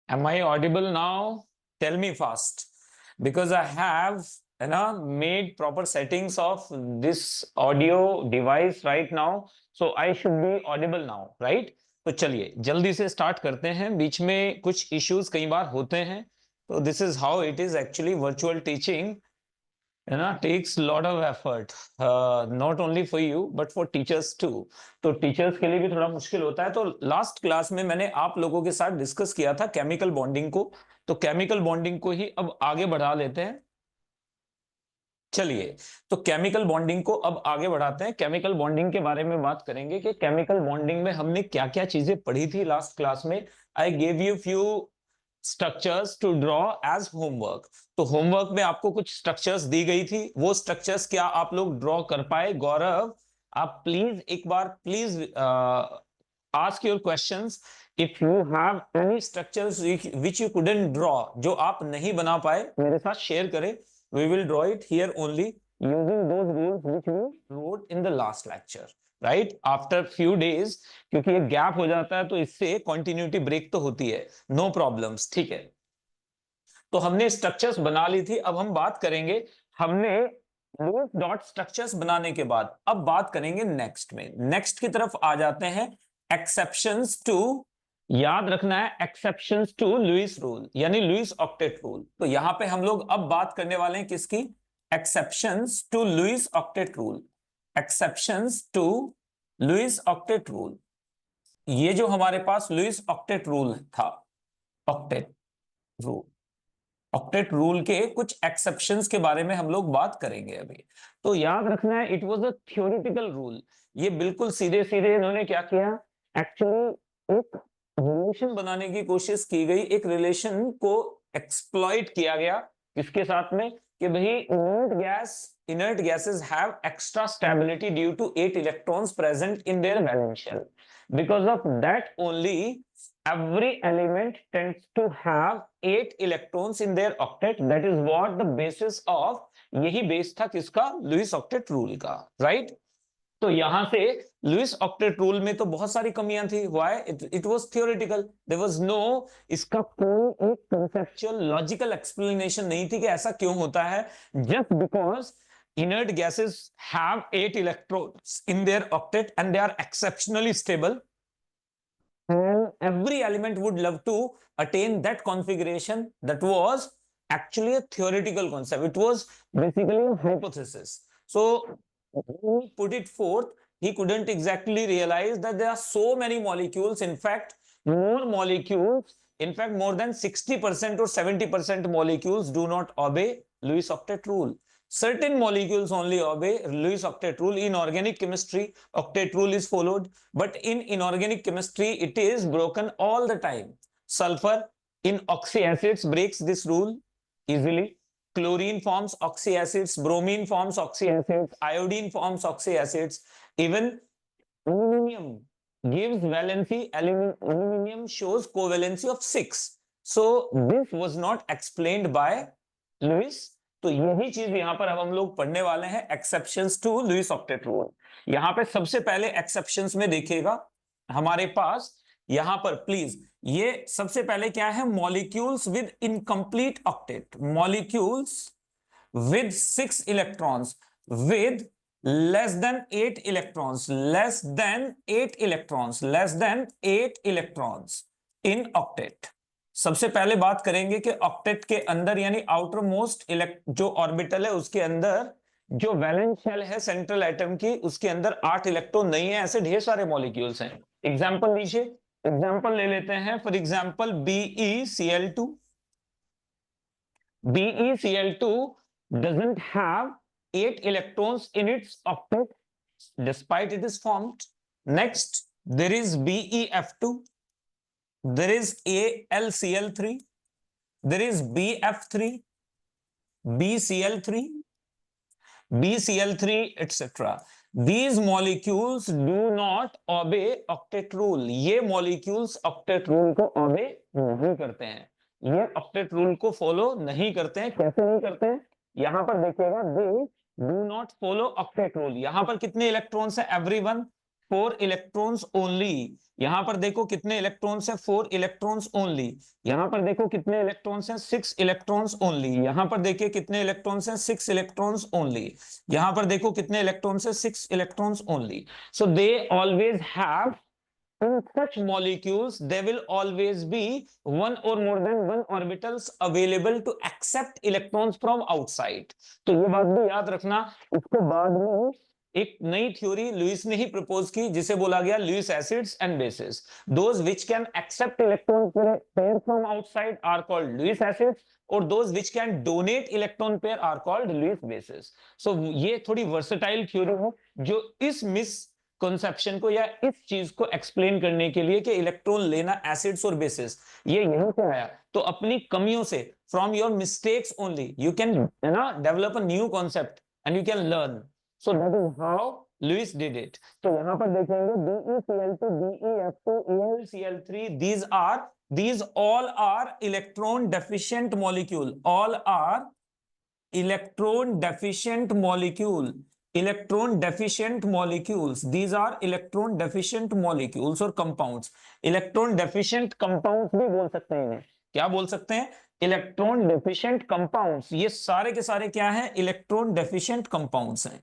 Am I audible now? Tell me fast, because I have made proper settings of this audio device right now, so I should be audible now, right? तो चलिए जल्दी से start करते हैं, बीच में कुछ issues कई बार होते हैं, तो this is how it is actually virtual teaching, है ना, takes lot of effort, not only for you but for teachers too. तो टीचर्स के लिए भी थोड़ा मुश्किल होता है। तो लास्ट क्लास में मैंने आप लोगों के साथ डिस्कस किया था केमिकल बॉन्डिंग को, तो केमिकल बॉन्डिंग को ही अब आगे बढ़ा लेते हैं। चलिए, तो केमिकल बॉन्डिंग को अब आगे बढ़ाते हैं। केमिकल बॉन्डिंग के बारे में बात करेंगे कि केमिकल बॉन्डिंग में हमने क्या क्या चीजें पढ़ी थी लास्ट क्लास में। I gave you few structures to draw as homework. तो होमवर्क में आपको कुछ स्ट्रक्चर्स दी गई थी, वो स्ट्रक्चर्स क्या आप लोग ड्रॉ कर पाए? गौरव, आप प्लीज एक बार please ask your questions. If you have any structures which you couldn't draw, जो आप नहीं बना पाए, मेरे साथ शेयर करें। We will draw it here only using those rules which we wrote in the last lecture, right? After few days, क्योंकि ये गैप हो जाता है तो इससे continuity break तो होती है, no problems, ठीक है। तो हमने स्ट्रक्चर्स बना ली थी, अब हम बात करेंगे, हमने लूप डॉट स्ट्रक्चर्स बनाने के बाद अब बात करेंगे नेक्स्ट में। नेक्स्ट की तरफ आ जाते हैं, एक्सेप्शंस टू, याद रखना है एक्सेप्शंस टू लुईस रूल यानी लुईस ऑक्टेट रूल। तो यहां पे हम लोग अब बात करने वाले हैं किसकी? Exceptions to Lewis octet rule. Exceptions to Lewis octet rule, ये जो हमारे पास लुईस ऑक्टेट रूल था, ऑक्टेट रूल, ऑक्टेट रूल के कुछ एक्सेप्शंस के बारे में हम लोग बात करेंगे अभी। तो याद रखना है, it was a theoretical rule. ये बिल्कुल सीधे सीधे इन्होंने क्या किया, एक्चुअली एक रिलेशन बनाने की कोशिश की गई, एक रिलेशन को एक्सप्लॉइट किया गया किसके साथ में, कि भाई inert gases have extra stability due to 8 electrons present in their valence shell. Because of that only every element tends to have 8 electrons in their octet. That is what the basis of, यही base था किसका? Lewis octet rule का, right? तो यहां से Lewis octet rule में तो बहुत सारी कमियां थी। Why? It was theoretical, there was no, इसका कोई एक कंसेप्चुअल लॉजिकल एक्सप्लेनेशन नहीं थी कि ऐसा क्यों होता है। Just because inert gases have 8 electrons in their octet and they are exceptionally stable, and every element would love to attain that configuration. That was actually a theoretical concept, it was basically a hypothesis. So he put it forth, he couldn't exactly realize that there are so many molecules, in fact more molecules, in fact more than 60% or 70% molecules do not obey Lewis octet rule. Certain molecules only obey Lewis octet rule. In organic chemistry octet rule is followed, but in inorganic chemistry it is broken all the time. Sulfur in oxyacids breaks this rule easily. Chlorine forms oxyacids, bromine forms oxyacids, iodine forms oxyacids, even aluminium gives valency, aluminium shows covalency of 6. So this was not explained by Lewis. तो यही चीज यहां पर अब हम लोग पढ़ने वाले हैं, exceptions to Lewis octet rule. यहां पे सबसे पहले एक्सेप्शंस में देखिएगा हमारे पास, यहां पर प्लीज, ये सबसे पहले क्या है, molecules with incomplete octet, molecules with 6 electrons, with less than 8 electrons, less than 8 electrons, less than 8 electrons in octet। सबसे पहले बात करेंगे कि ऑक्टेट के अंदर यानी आउटर मोस्ट जो ऑर्बिटल है उसके अंदर जो वैलेंस शेल है सेंट्रल एटम की, उसके अंदर 8 इलेक्ट्रॉन नहीं है। ऐसे ढेर सारे मॉलिक्यूल्स हैं। एग्जांपल लीजिए, एग्जांपल ले लेते हैं, for example BeCl2। BeCl2 doesn't have 8 electrons in its octet despite it is formed. Next, there is BeF2, there is AlCl3, there is BF3, BCl3, BCl3, etc. These molecules do not obey octet rule. ये molecules octet rule को obey नहीं करते हैं, ये octet rule को follow नहीं करते हैं। कैसे नहीं करते हैं? यहां पर देखिएगा, they do not follow octet rule. यहां पर कितने इलेक्ट्रॉन्स हैं? Everyone 4 electrons only. यहां पर देखो कितने इलेक्ट्रॉन्स हैं, 4 इलेक्ट्रॉन्स ओनली। यहां पर देखो कितने इलेक्ट्रॉन्स हैं, 6 इलेक्ट्रॉन्स ओनली। यहां पर देखिए कितने इलेक्ट्रॉन्स हैं, 6 इलेक्ट्रॉन्स ओनली। यहां पर देखो कितने इलेक्ट्रॉन्स हैं, 6 electrons only. So they always have, in such molecules there will always be one or more than one orbitals available to accept electrons from outside। तो ये बात भी याद रखना। इसके बाद में एक नई थ्योरी लुईस ने ही प्रपोज की जिसे बोला गया Lewis acids and bases. Those which can accept electron pair from outside are called Lewis acids, और those which can donate electron pair are called Lewis bases. So ये थोड़ी वर्सेटाइल थ्योरी है जो इस मिस कॉन्सेप्शन को या इस चीज को एक्सप्लेन करने के लिए कि इलेक्ट्रॉन लेना एसिड्स और बेसिस, ये यहीं से आया। तो अपनी कमियों से, from your mistakes only you can ना develop a new concept and you can learn. So that is how Lewis did it. तो यहां पर देखेंगे BeCl2, BeF2, AlCl3, these all are electron deficient molecule, all are electron deficient molecule, electron deficient molecules, these are electron deficient molecules और compounds। electron deficient compounds भी बोल सकते हैं इन्हें, क्या बोल सकते हैं, electron deficient compounds। ये सारे के सारे क्या हैं, electron deficient compounds हैं।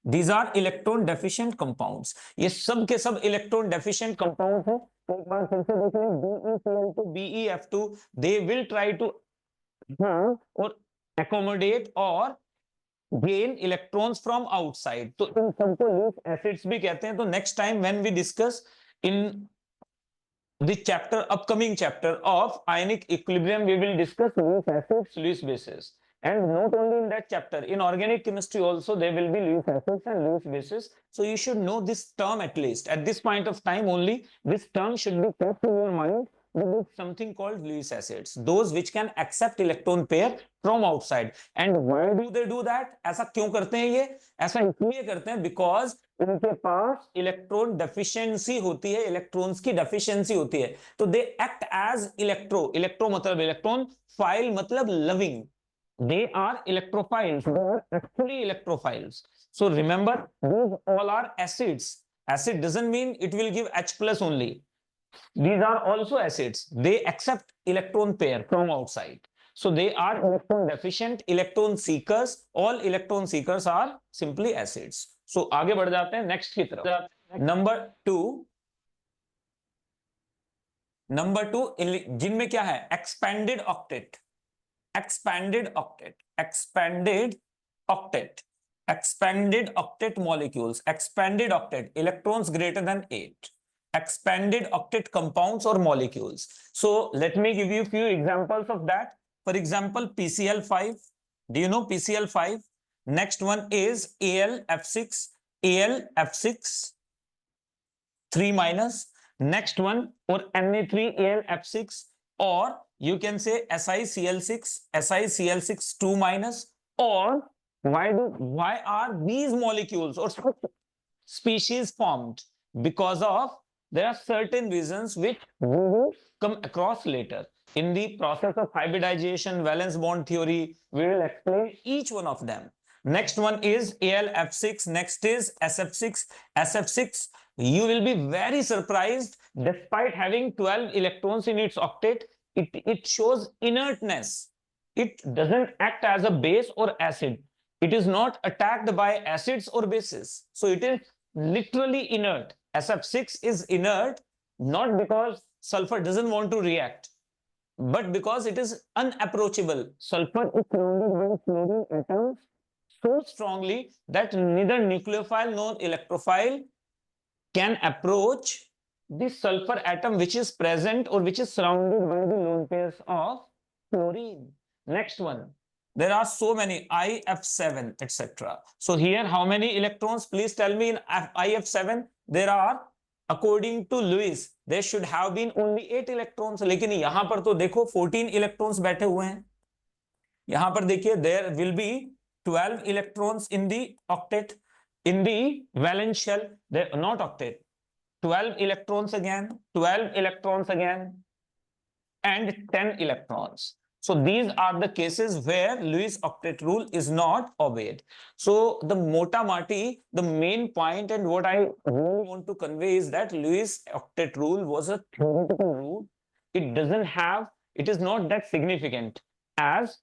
These are electron deficient compounds, ये सब के सब electron deficient compounds हैं। तो एक बार फिर से देख लें, BeCl2, BeF2, they will try to और accommodate और gain electrons from outside। तो इन सबको लूप एसिड्स भी कहते हैं। तो next time when we discuss in the chapter, upcoming chapter of ionic equilibrium, we will discuss Lewis acids, Lewis bases, and not only in that chapter, in organic chemistry also there will be Lewis acids and Lewis bases। So you should know this term at least at this point of time only, this term should be kept in your mind। There is something called Lewis acids, those which can accept electron pair from outside। And why do they do that? ऐसा क्यों करते हैं ये? ऐसा इसलिए करते हैं because उनके पास इलेक्ट्रॉन डेफिशिएंसी होती है, इलेक्ट्रॉन्स की डेफिशिएंसी होती है। तो दे एक्ट एज इलेक्ट्रो मतलब इलेक्ट्रॉन, फाइल मतलब loving, they are electrophiles, they are actually electrophiles। So remember, these all are acids। Acid doesn't mean it will give H plus only, these are also acids, they accept electron pair from outside। So they are electron deficient, electron seekers, all electron seekers are simply acids। So आगे बढ़ जाते हैं next की तरफ। Number two जिनमें क्या है, expanded octet, expanded octet molecules, expanded octet, electrons greater than 8, expanded octet compounds or molecules। So let me give you a few examples of that। For example, PCl5, do you know PCl5? Next one is AlF6, AlF6 3 minus, next one or Na3AlF6, or you can say SiCl6, SiCl6 2 minus, or why are these molecules or species formed? Because of there are certain reasons which we will come across later in the process of hybridization, valence bond theory, we will explain each one of them। Next one is AlF6, next is SF6, SF6 you will be very surprised, despite having 12 electrons in its octet, it shows inertness, it doesn't act as a base or acid, it is not attacked by acids or bases, so it is literally inert। SF6 is inert not because sulfur doesn't want to react, but because it is unapproachable। Sulfur is surrounded by fluorine atoms so strongly that neither nucleophile nor electrophile can approach the sulfur atom which is present or which is surrounded by the lone pairs of fluorine। Next one, there are so many IF7 etc। So here how many electrons, please tell me, in IF7 there are, according to Lewis there should have been only 8 electrons, लेकिन यहाँ पर तो देखो 14 electrons बैठे हुए हैं। यहाँ पर देखिए there will be 12 electrons in the octet, in the valence shell, not octet, 12 electrons again, 12 electrons again, and 10 electrons। So these are the cases where Lewis octet rule is not obeyed. So the mota mati, the main point and what I really want to convey is that Lewis octet rule was a theoretical rule. It doesn't have, it is not that significant as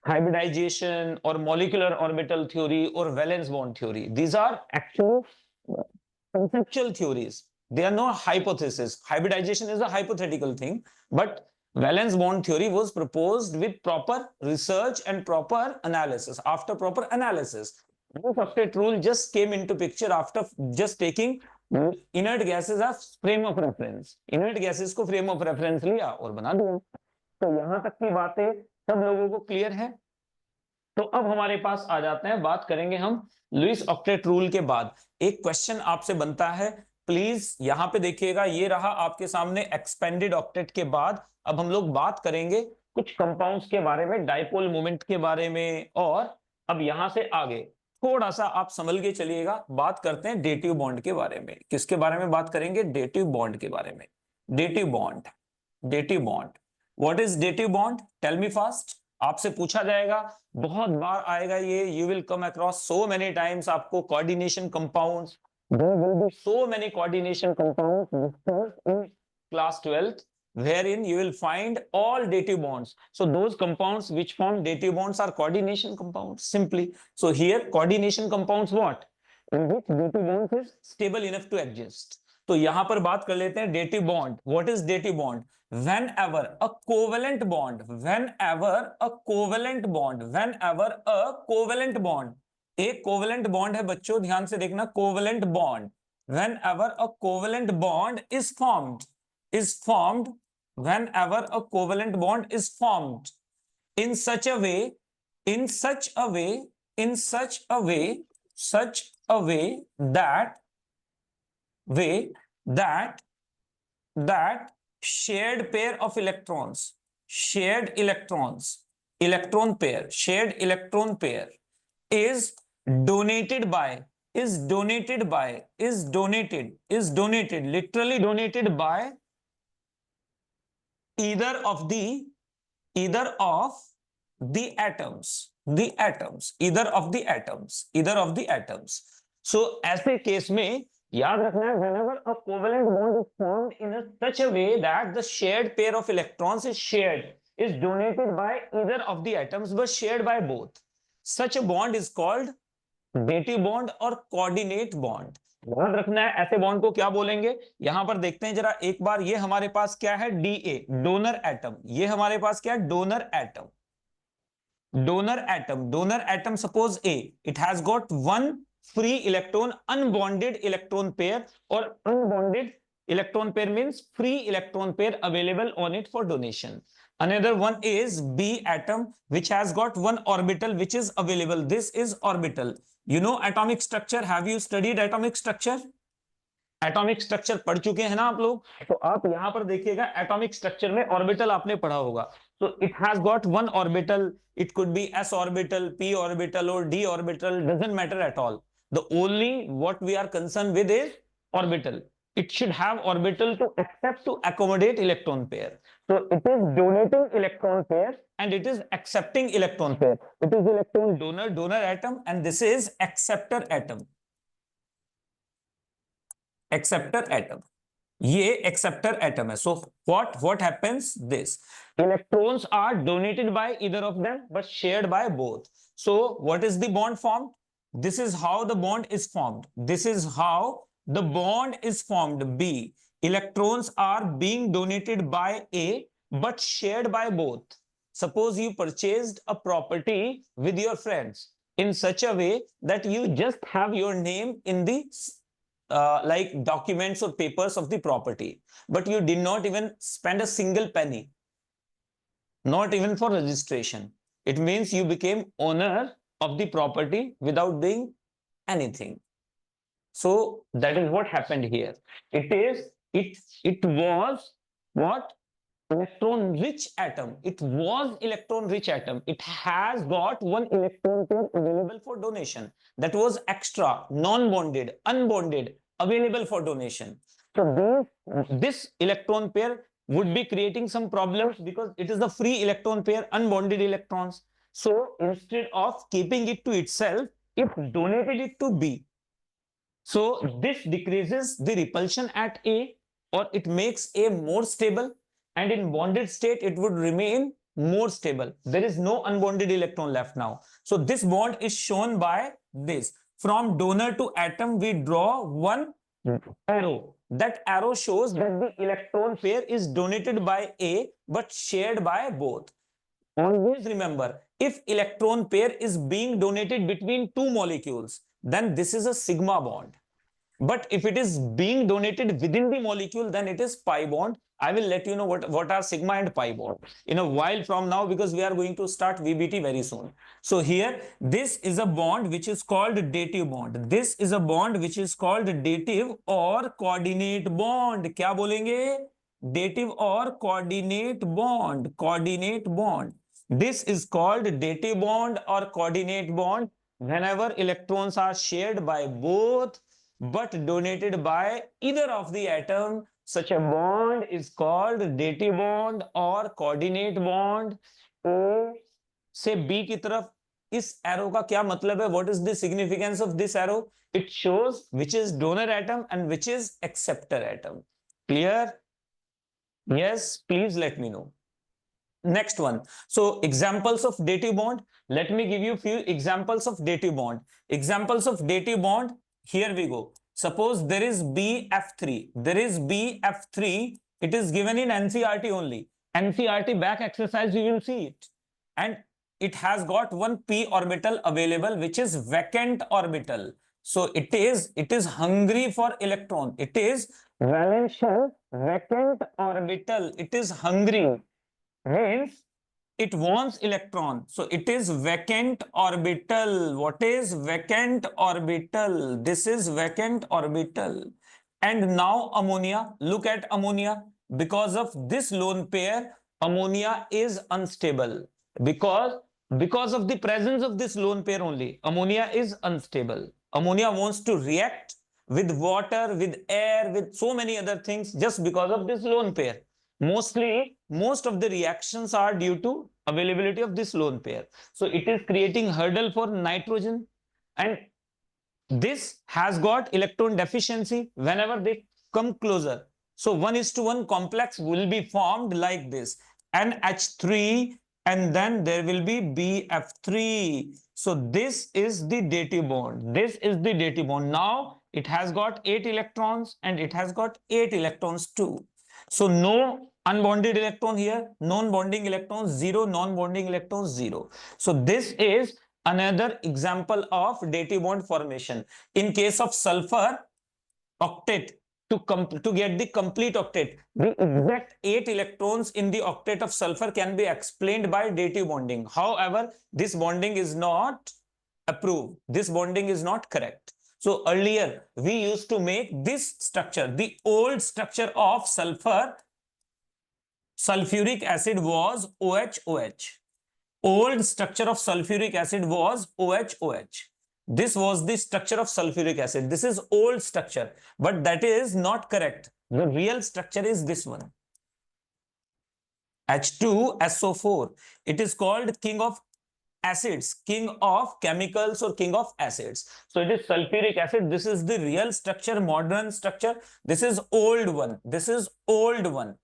hybridization or molecular orbital theory or valence bond theory. These are actually conceptual theories. They are not hypotheses. Hybridization is a hypothetical thing, but valence bond theory was proposed with proper research and proper analysis. After proper analysis, Lewis octet rule just came into picture after just taking inert gases as frame of reference. Inert gases को frame of reference लिया और बना दिया. तो यहां तक की बातें सब लोगों को क्लियर है. तो अब हमारे पास आ जाते हैं, बात करेंगे हम लुईस ऑक्टेट रूल के बाद. एक क्वेश्चन आपसे बनता है, प्लीज यहां पे देखिएगा, ये रहा आपके सामने एक्सपेंडेड ऑक्टेट के बाद. अब हम लोग बात करेंगे कुछ कंपाउंड्स के बारे में, डाइपोल मोमेंट के बारे में, और अब यहां से आगे थोड़ा सा आप समझ के चलिएगा. बात करते हैं डेटिव बॉन्ड के बारे में. किसके बारे में बात करेंगे? डेटिव बॉन्ड के बारे में. Dative bond, dative bond, what is dative bond? Tell me fast. आपसे पूछा जाएगा, बहुत बार आएगा ये, you will come across so many times. आपको coordination compounds, there will be so many coordination compounds discussed in class 12th wherein you will find all dative bonds. So those compounds which form dative bonds are coordination compounds simply. So here coordination compounds what? In which dative bonds is stable enough to exist. तो यहां पर बात कर लेते हैं dative bond. What is dative bond? Whenever a covalent bond, whenever a covalent bond, whenever a covalent bond, एक covalent bond है बच्चों, ध्यान से देखना, covalent bond, whenever a covalent bond is formed, whenever a covalent bond is formed in such a way, that shared pair of electrons, electron pair, shared electron pair is donated, literally donated by either of the atoms, either of the atoms. So ऐसे case में याद रखना है, whenever a covalent bond is formed in such a way that the shared pair of electrons is donated by either of the atoms but shared by both, such a bond is called dative bond और coordinate bond. याद रखना है ऐसे bond को क्या बोलेंगे. यहां पर देखते हैं जरा एक बार, ये हमारे पास क्या है? DA, donor atom. ये हमारे पास क्या है? Donor atom. Donor atom suppose A, it has got one free electron, unbonded electron pair, और unbonded electron pair means free electron pair available on it for donation. Another one is B atom, which has got one orbital which is available. This is orbital. You know atomic structure. Have you studied atomic structure? Atomic structure पढ़ चुके हैं ना आप लोग. तो आप यहां पर देखिएगा, एटॉमिक स्ट्रक्चर में ऑर्बिटल आपने पढ़ा होगा. तो it has got one orbital. It could be s orbital, p orbital और d orbital, doesn't matter at all. The only what we are concern with is orbital. It should have orbital to accept, to accommodate electron pair. So it is donating electron pair and it is accepting electron pair. It is electron donor atom, and this is acceptor atom. Acceptor atom. ये acceptor atom है. So what happens? This electrons are donated by either of them but shared by both. So what is the bond formed? This is how the bond is formed. This is how the bond is formed. B, electrons are being donated by A but shared by both. Suppose you purchased a property with your friends in such a way that you just have your name in the like documents or papers of the property, but you did not even spend a single penny, not even for registration. It means you became owner of the property without doing anything. So that is what happened here. It was what? Electron rich atom. It was electron rich atom. It has got one electron pair available for donation. That was extra, non-bonded, unbonded, available for donation. So this electron pair would be creating some problems because it is a free electron pair, unbonded electrons. So instead of keeping it to itself, it donated it to B. So this decreases the repulsion at A, or it makes A more stable, and in bonded state it would remain more stable. There is no unbonded electron left now. So this bond is shown by this. From donor to atom we draw one arrow. That arrow shows that the electron pair is donated by A but shared by both. Always remember, if electron pair is being donated between two molecules, then this is a sigma bond. But if it is being donated within the molecule, then it is pi bond. I will let you know what are sigma and pi bond in a while from now, because we are going to start VBT very soon. So here, this is a bond which is called dative bond. This is a bond which is called dative or coordinate bond. क्या बोलेंगे? Dative or coordinate bond. Coordinate bond. This is called dative bond or coordinate bond whenever electrons are shared by both but donated by either of the atom. Such a bond is called dative bond or coordinate bond. A से B की तरफ इस arrow का क्या मतलब है? What is the significance of this arrow? It shows which is donor atom and which is acceptor atom. Clear? Yes, please let me know. Next one. So examples of dative bond. Let me give you few examples of dative bond. Examples of dative bond. Here we go. Suppose there is BF3. There is BF3. It is given in NCERT only. NCERT back exercise, you will see it. And it has got one p orbital available, which is vacant orbital. So it is hungry for electron. It is valence shell vacant orbital. It is hungry. Means it wants electron. So it is vacant orbital. What is vacant orbital? This is vacant orbital. And now ammonia. Look at ammonia. Because of this lone pair, ammonia is unstable. Because of the presence of this lone pair only, ammonia is unstable. Ammonia wants to react with water, with air, with so many other things just because of this lone pair. Most of the reactions are due to availability of this lone pair. So it is creating hurdle for nitrogen, and this has got electron deficiency whenever they come closer. So 1:1 complex will be formed like this, NH3, and then there will be BF3. So this is the dative bond. This is the dative bond. Now it has got 8 electrons and it has got 8 electrons too. So no unbonded electron here, non-bonding electrons 0, non-bonding electrons 0. So this is another example of dative bond formation. In case of sulfur octet, to get the complete octet, the exact 8 electrons in the octet of sulfur can be explained by dative bonding. However, this bonding is not approved. This bonding is not correct. So earlier we used to make this structure. The old structure of sulfuric acid was OH-OH. Old structure of sulfuric acid was OH-OH. This was the structure of sulfuric acid. This is old structure, but that is not correct. The real structure is this one. H2SO4. It is called king of acids, king of chemicals, or king of acids. So it is sulfuric acid. This is the real structure, modern structure. This is old one. This is old one.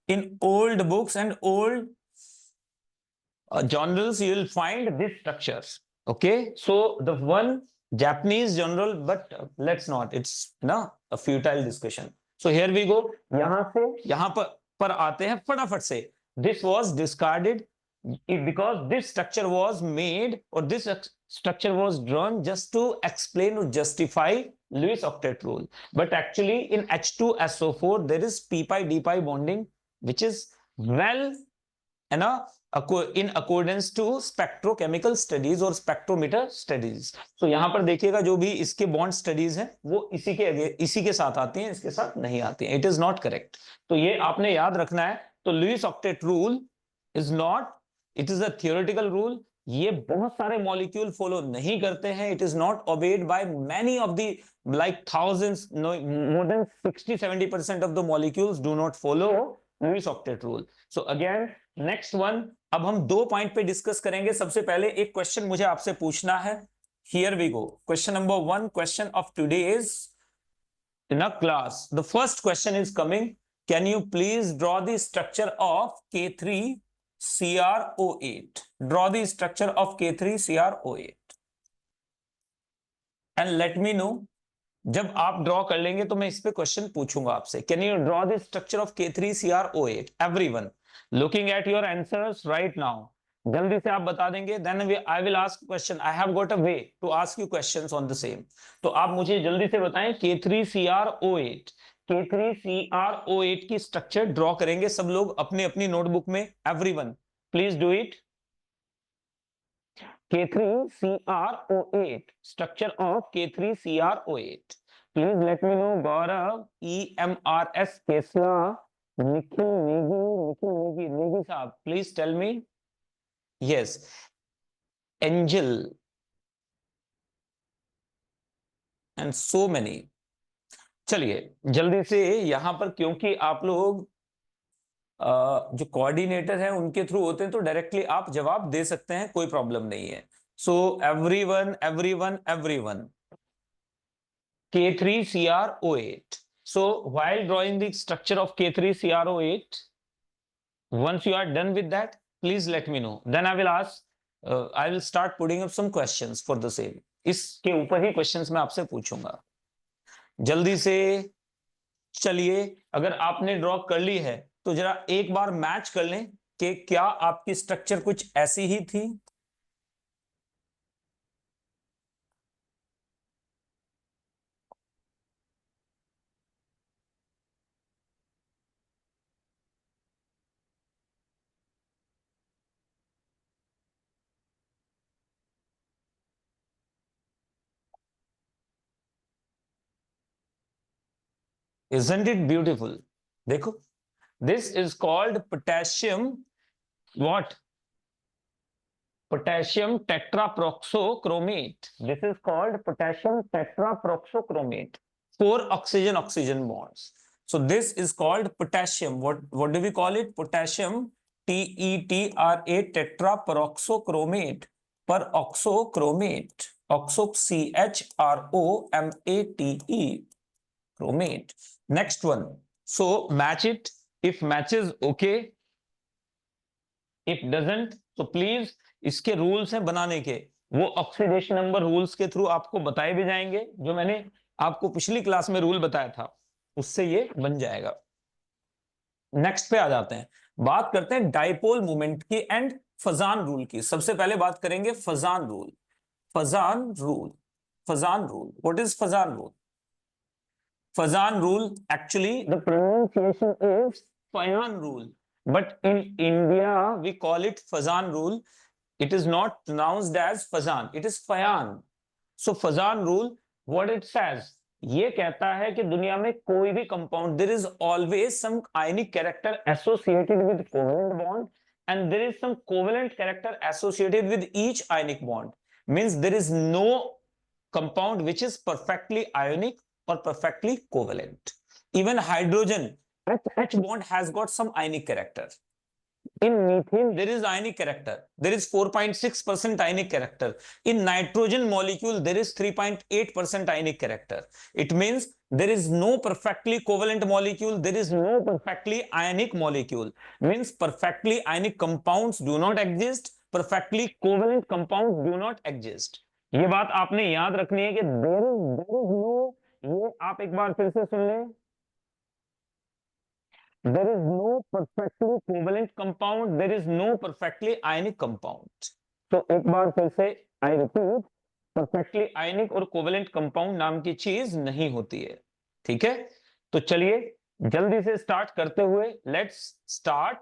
In old books and old journals, you will find these structures. Okay, so the one Japanese journal, but let's not. It's a futile discussion. So here we go. यहाँ से यहाँ पर आते हैं फटाफट से. This was discarded because this structure was made, or this structure was drawn just to explain or justify Lewis octet rule. But actually in H2SO4 there is p pi d pi bonding, which is well in accordance to spectrochemical studies और spectrometer studies. So यहाँ पर देखिएगा जो भी इसके bond studies हैं वो इसी के साथ आती हैं, इसके साथ नहीं आती हैं. It is not correct. तो ये आपने याद रखना है. तो Lewis octet rule is not, it is a theoretical rule. ये बहुत सारे मॉलिक्यूल फॉलो नहीं करते हैं. It is not obeyed by many of the, like thousands, no, more than 60-70% of the molecules do not follow Lewis octet rule. So again next one, अब हम 2 point पे discuss करेंगे। सबसे पहले एक क्वेश्चन मुझे आपसे पूछना है। Here we go, question number 1, question of today is in a class. The first question is coming. Can you please draw the structure of K3CrO8? Draw the structure of K3CrO8 and let me know. जब आप draw कर लेंगे तो मैं इस पे question पूछूंगा आपसे। Can you draw the structure of K3CrO8? Everyone looking at your answers right now, जल्दी से आप बता देंगे। Then I will ask question. I have got a way to ask you questions on the same. तो आप मुझे जल्दी से बताएं K3CrO8, K3CrO8 की स्ट्रक्चर ड्रॉ करेंगे सब लोग अपनी अपनी नोटबुक में। Everyone please do it. K3CrO8, structure of K3CrO8. Please let me know. Gaurav, EMRS, Kesla, Nikhil Negi साहब, please tell me. Yes, Angel and so many. चलिए जल्दी से यहां पर, क्योंकि आप लोग जो कोऑर्डिनेटर है उनके थ्रू होते हैं तो डायरेक्टली आप जवाब दे सकते हैं, कोई प्रॉब्लम नहीं है। So everyone K3CrO8. So while drawing the structure of K3CrO8, once you are done with that, please let me know. Then I will ask, I will start putting up some questions for the same. इसके ऊपर ही questions मैं आपसे पूछूंगा। जल्दी से चलिए, अगर आपने ड्रॉ कर ली है तो जरा एक बार मैच कर लें कि क्या आपकी स्ट्रक्चर कुछ ऐसी ही थी। Isn't it beautiful? देखो, this is called potassium what? Potassium tetraproxochromate. This is called potassium tetraproxochromate. 4 oxygen bonds. So this is called potassium. What do we call it? Potassium TETRA tetraperoxochromate. Peroxochromate. CHROMATE. Chromate. Next one. So match it. If matches, okay. If doesn't, so please, इसके rules हैं बनाने के, वो oxidation number rules के through आपको बताए भी जाएंगे, जो मैंने आपको पिछली क्लास में रूल बताया था उससे ये बन जाएगा। नेक्स्ट पे आ जाते हैं, बात करते हैं डाइपोल मोमेंट की एंड फजान रूल की। सबसे पहले बात करेंगे Fajans rule. Fajans rule what is Fajans rule? Fajans rule, actually the pronunciation is Fayan rule, but in India we call it Fazan rule. It is not pronounced as Fazan, it is Fayan. So Fazan rule, what it says, ये कहता है कि दुनिया में कोई भी compound, there is always some ionic character associated with covalent bond and there is some covalent character associated with each ionic bond. Means there is no compound which is perfectly ionic or perfectly covalent. Even hydrogen, H bond has got some ionic character. In methane there is ionic character, there is 4.6% ionic character. In nitrogen molecule there is 3.8% ionic character. It means there is no perfectly covalent molecule, there is no perfectly ionic molecule. Means perfectly ionic compounds do not exist, perfectly covalent compounds do not exist. ये बात आपने याद रखनी है कि there is no, ये आप एक बार फिर से सुन लें, there is no perfectly covalent compound, there is no perfectly ionic compound. तो एक बार फिर से I repeat, perfectly ionic और covalent compound नाम की चीज नहीं होती है, ठीक है। तो चलिए जल्दी से स्टार्ट करते हुए let's start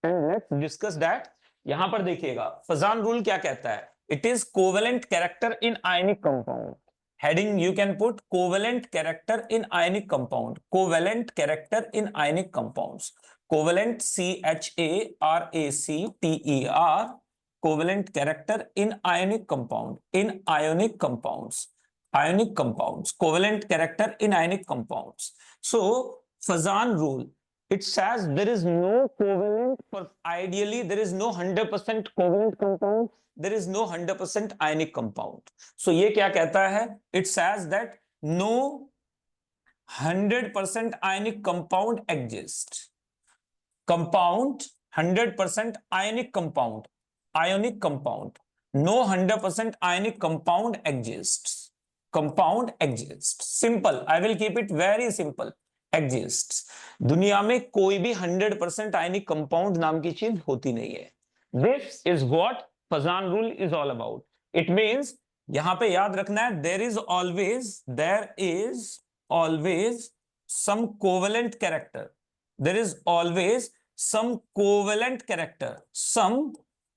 and let's discuss that. यहां पर देखिएगा फजान रूल क्या कहता है, it is covalent character in ionic compound. heading you can put covalent character in ionic compound, covalent character in ionic compounds, covalent CHARACTER, covalent character in ionic compound, in ionic compounds, covalent character in ionic compounds. So Fazan rule, it says there is no covalent, for ideally there is no 100% covalent compound, there is no 100% ionic compound. So ये क्या कहता है? It says that no 100% ionic compound exists. Compound 100% ionic compound, ionic compound, no 100% ionic compound exists. Compound exists. Simple. I will keep it very simple. Exists. दुनिया में कोई भी 100% ionic compound नाम की चीज होती नहीं है. This is what Fazan rule is all about. It means यहां पे याद रखना है, there is always some covalent character. There is always some covalent character. Some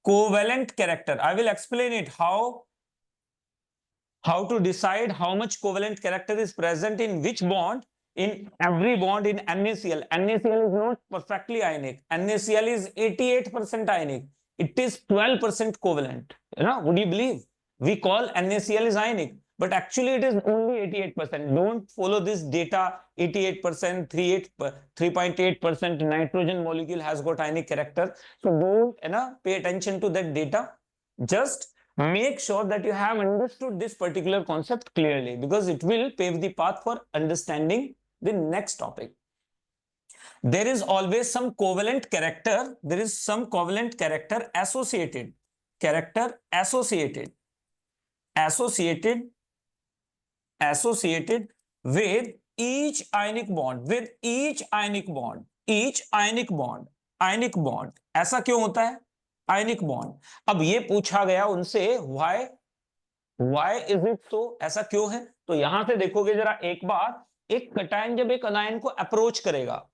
covalent character. I will explain it how to decide how much covalent character is present in which bond. In every bond in NaCl. NaCl is not perfectly ionic. NaCl is 88% ionic. It is 12% covalent. You know, would you believe? We call NaCl is ionic, but actually it is only 88%. Don't follow this data. 88%, 3.8% nitrogen molecule has got ionic character. So don't pay attention to that data. Just make sure that you have understood this particular concept clearly, because it will pave the path for understanding the next topic. There is always some covalent character. There is some covalent character associated. Character associated with each ionic bond. With each ionic bond. Each ionic bond. Ionic bond. ऐसा क्यों होता है? Ionic bond. अब ये पूछा गया उनसे, why is it so? ऐसा क्यों है? तो यहां से देखोगे जरा एक बार, एक कटायन जब एक अनायन को अप्रोच करेगा,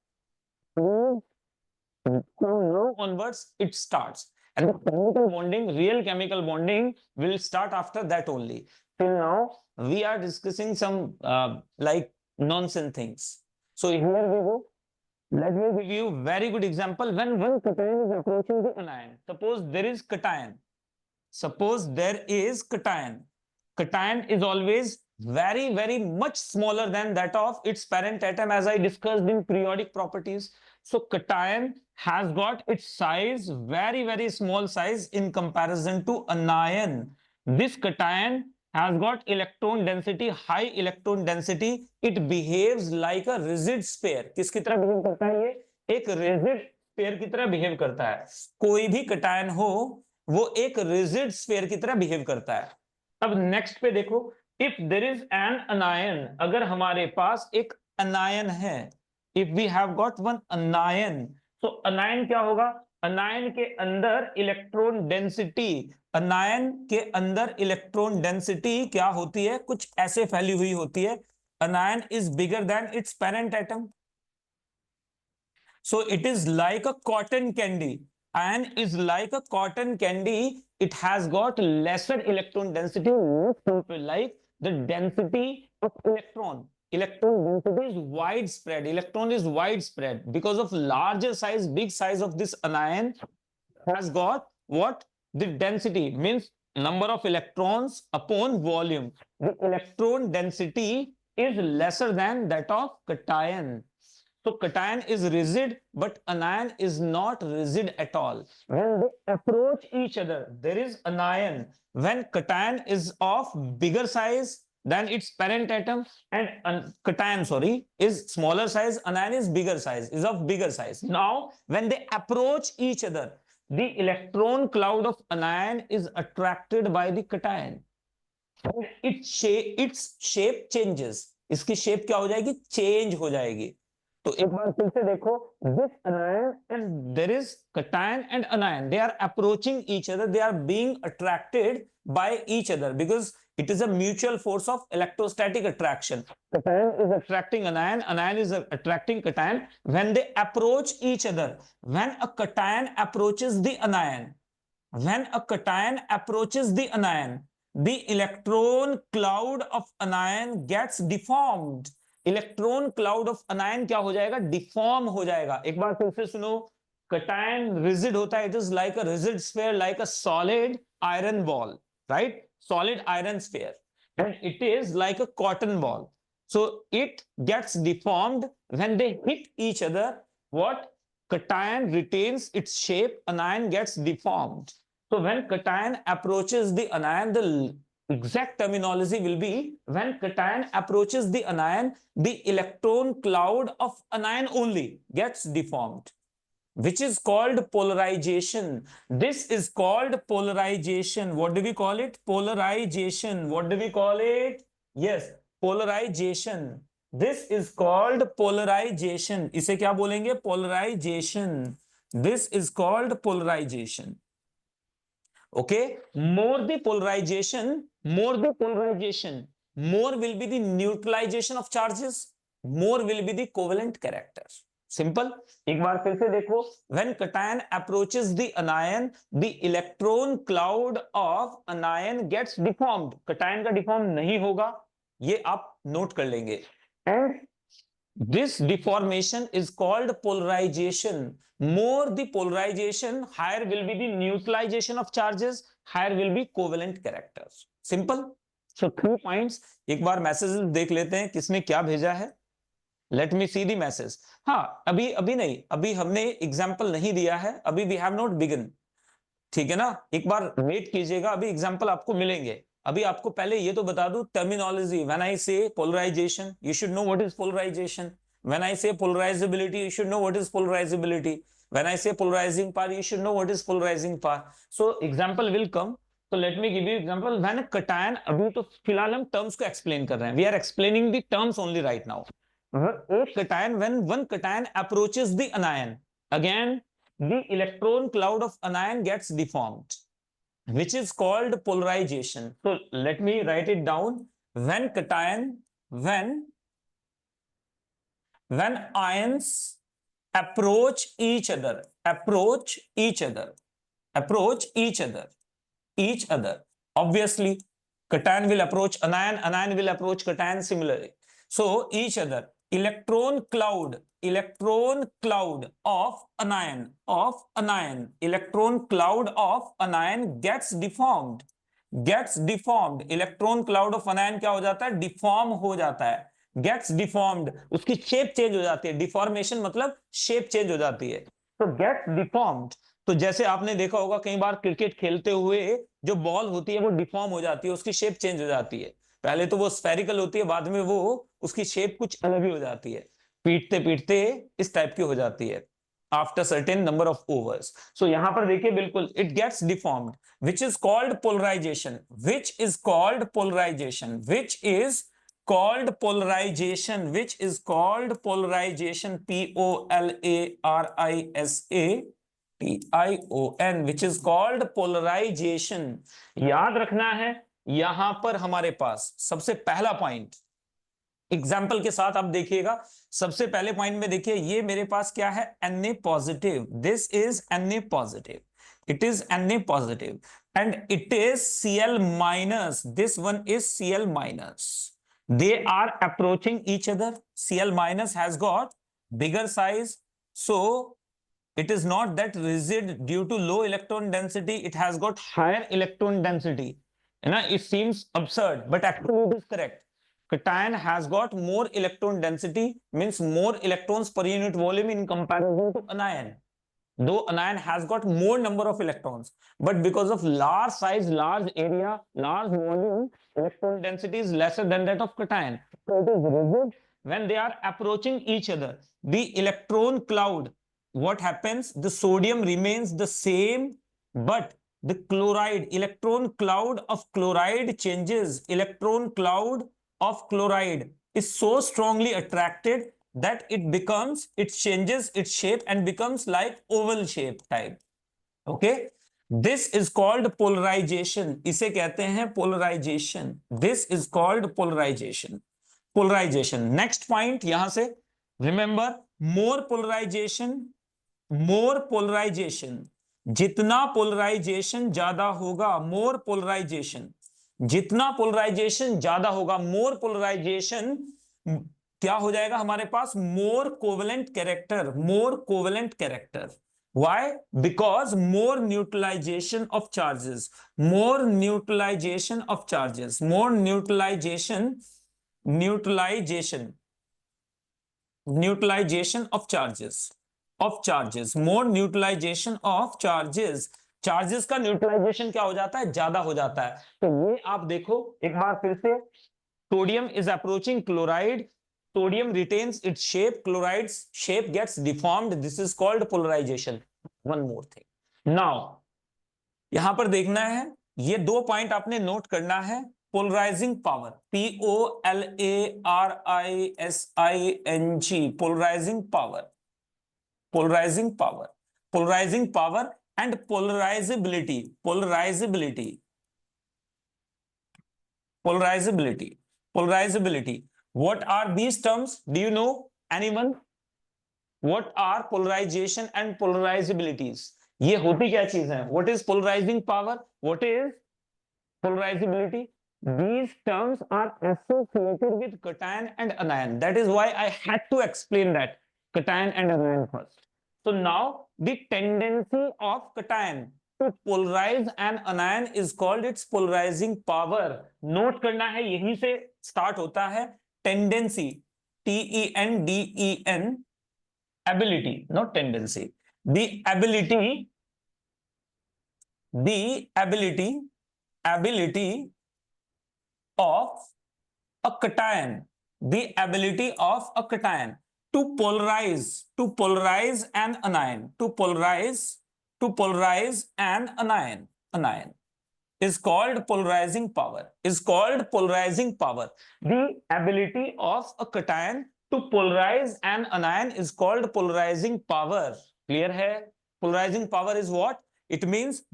onwards it starts, and the chemical bonding, real chemical bonding will start after that only. Till now we are discussing some like nonsense things. So here we go. Let me give you very good example. When one cation is approaching the anion, suppose there is cation. Cation is always very much smaller than that of its parent atom, as I discussed in periodic properties. So cation has got its size, very small size in comparison to anion. This cation has got electron density, high electron density. It behaves like a rigid sphere. किसकी तरह behave करता है ये? एक rigid sphere की तरह behave करता है. कोई भी cation हो, वो एक rigid sphere की तरह behave करता है. अब next पे देखो, if there is an anion, अगर हमारे पास एक anion है, if we have got one anion, so anion क्या होगा? anion के अंदर इलेक्ट्रॉन डेंसिटी, anion के अंदर इलेक्ट्रॉन डेंसिटी क्या होती है? कुछ ऐसे फैली हुई होती है. anion is bigger than its parent atom, so it is like a cotton candy. Ion is like a cotton candy. It has got lesser electron density, like the density of electron. Electron density is widespread. Electron is widespread because of larger size, big size of this anion has got what? The density means number of electrons upon volume. The electron density is lesser than that of cation. So cation is rigid, but anion is not rigid at all. When they approach each other, there is anion. When cation is of bigger size than its parent atom, and cation, is smaller size, anion is bigger size, is of bigger size. Now, when they approach each other, the electron cloud of anion is attracted by the cation. And its shape changes. इसकी shape क्या हो जाएगी? Change हो जाएगी. तो एक बार फिर से देखो, this anion and there is cation and anion, they are approaching each other, they are being attracted by each other because it is a mutual force of electrostatic attraction. Cation is attracting anion, anion is attracting cation. When they approach each other, when a cation approaches the anion, the electron cloud of anion gets deformed. Electron cloud of अनायन क्या हो जाएगा? Deform हो जाएगा. एक बार फिर से सुनो, cation rigid होता है, it is like a rigid sphere, like a solid iron ball, right? Solid iron sphere, and it is like a cotton ball. So it gets deformed when they hit each other. what? Cation retains its shape, anion gets deformed. So when cation approaches the anion, the exact terminology will be when cation approaches the anion, the electron cloud of anion only gets deformed, which is called polarization. This is called polarization. What do we call it? Polarization. What do we call it? Yes, polarization. This is called polarization. इसे क्या बोलेंगे? Polarization. This is called polarization. Okay, more the polarization, more will be the neutralization of charges, more will be the covalent character. Simple. एक बार फिर से देखो, when cation approaches the anion, the electron cloud of anion gets deformed. cation का deform नहीं होगा, ये आप note कर लेंगे. And this deformation is called polarization. More the polarization, higher will be the neutralization of charges, higher will be covalent characters. Simple. So 3 points. एक बार message देख लेते हैं किसने क्या भेजा है. लेट मी सी दी मैसेज. हाँ, अभी नहीं, अभी हमने एग्जाम्पल नहीं दिया है, अभी वी हैव नॉट बिगिन. ठीक है ना, एक बार वेट कीजिएगा, अभी एग्जाम्पल आपको मिलेंगे. अभी आपको पहले ये तो बता दूं terminology. When I say polarisation, you should know what is polarisation. When I say polarisability, you should know what is polarizability. When I say polarizing power, you should know what is polarizing power. So example will come. So let me give you example. When cation, अभी तो फिलहाल हम terms को explain कर रहे हैं. We are explaining the terms only right now. एक cation, when one cation approaches the anion, again the electron cloud of anion gets deformed, which is called polarization. So let me write it down. When cation, when ions approach each other, obviously cation will approach anion will approach cation similarly. So each other, electron cloud of anion gets deformed. Electron cloud of अनायन क्या हो जाता है? Deform हो जाता है. Gets deformed, उसकी shape change हो जाती है. डिफॉर्मेशन मतलब शेप चेंज हो जाती है. तो गेट्स डिफॉर्म्ड. तो जैसे आपने देखा होगा कई बार क्रिकेट खेलते हुए जो बॉल होती है वो डिफॉर्म हो जाती है, उसकी शेप चेंज हो जाती है. पहले तो वो स्फेरिकल होती है, बाद में वो उसकी शेप कुछ अलग ही हो जाती है. पीटते पीटते इस टाइप की हो जाती है after certain number of overs. So यहां पर देखिए बिल्कुल it gets deformed, which is called polarization, which is called polarization, which is called polarization, which is called polarization, Polarization, which is called polarization. याद रखना है, यहां पर हमारे पास सबसे पहला पॉइंट एग्जाम्पल के साथ आप देखिएगा. सबसे पहले पॉइंट में देखिए, ये मेरे पास क्या है? Na positive. This is Na positive. It is Na positive and it is Cl minus. This one is Cl minus. They are approaching each other. Cl minus has got bigger size, so it is not that rigid due to low electron density. It has got higher electron density. You know, it seems absurd, but actually it is correct. Cation has got more electron density, means more electrons per unit volume in comparison to anion. Though anion has got more number of electrons, but because of large size, large area, large volume, electron density is lesser than that of cation. So it is rigid. When they are approaching each other, the electron cloud, what happens? The sodium remains the same, but the chloride, electron cloud of chloride changes. Electron cloud of chloride is so strongly attracted that it changes its shape and becomes like oval shape type. Okay, this is called polarization. इसे कहते हैं polarization. This is called polarization. Next point यहां से remember, more polarization, जितना polarisation ज्यादा होगा, मोर polarisation, जितना polarisation ज्यादा होगा, मोर पोलराइजेशन क्या हो जाएगा हमारे पास? More covalent character. Why? Because more neutralization of charges, more neutralization of charges. Of charges, more neutralisation of charges, charges का न्यूट्रलाइजेशन क्या हो जाता है, ज्यादा हो जाता है। तो ये आप देखो एक बार फिर से, sodium is approaching chloride, sodium retains its shape, chloride's shape gets deformed, this is called polarization. One more thing, now यहां पर देखना है, ये 2 पॉइंट आपने नोट करना है। Polarising power, POLARISING, polarising power, polarising power, polarising power and polarisability, polarisability, polarisability, polarisability, what are these terms, do you know anyone, what are polarization and polarizabilities, ये होती क्या चीज है, what is polarizing power, what is polarizability, these terms are associated with cation and anion, that is why I had to explain that cation and anion first. So now the tendency of cation to polarize an anion is called its polarizing power. Note करना है, यहीं से start होता है tendency, TENDEN, ability, not tendency, the ability, the ability, ability of a cation, the ability of a cation to polarize, to polarize an anion, to polarize, to polarize an anion, anion is called polarizing power, is called polarizing power. The ability of a cation to polarize an anion is called polarizing power. Clear hai? Polarizing power is what? It means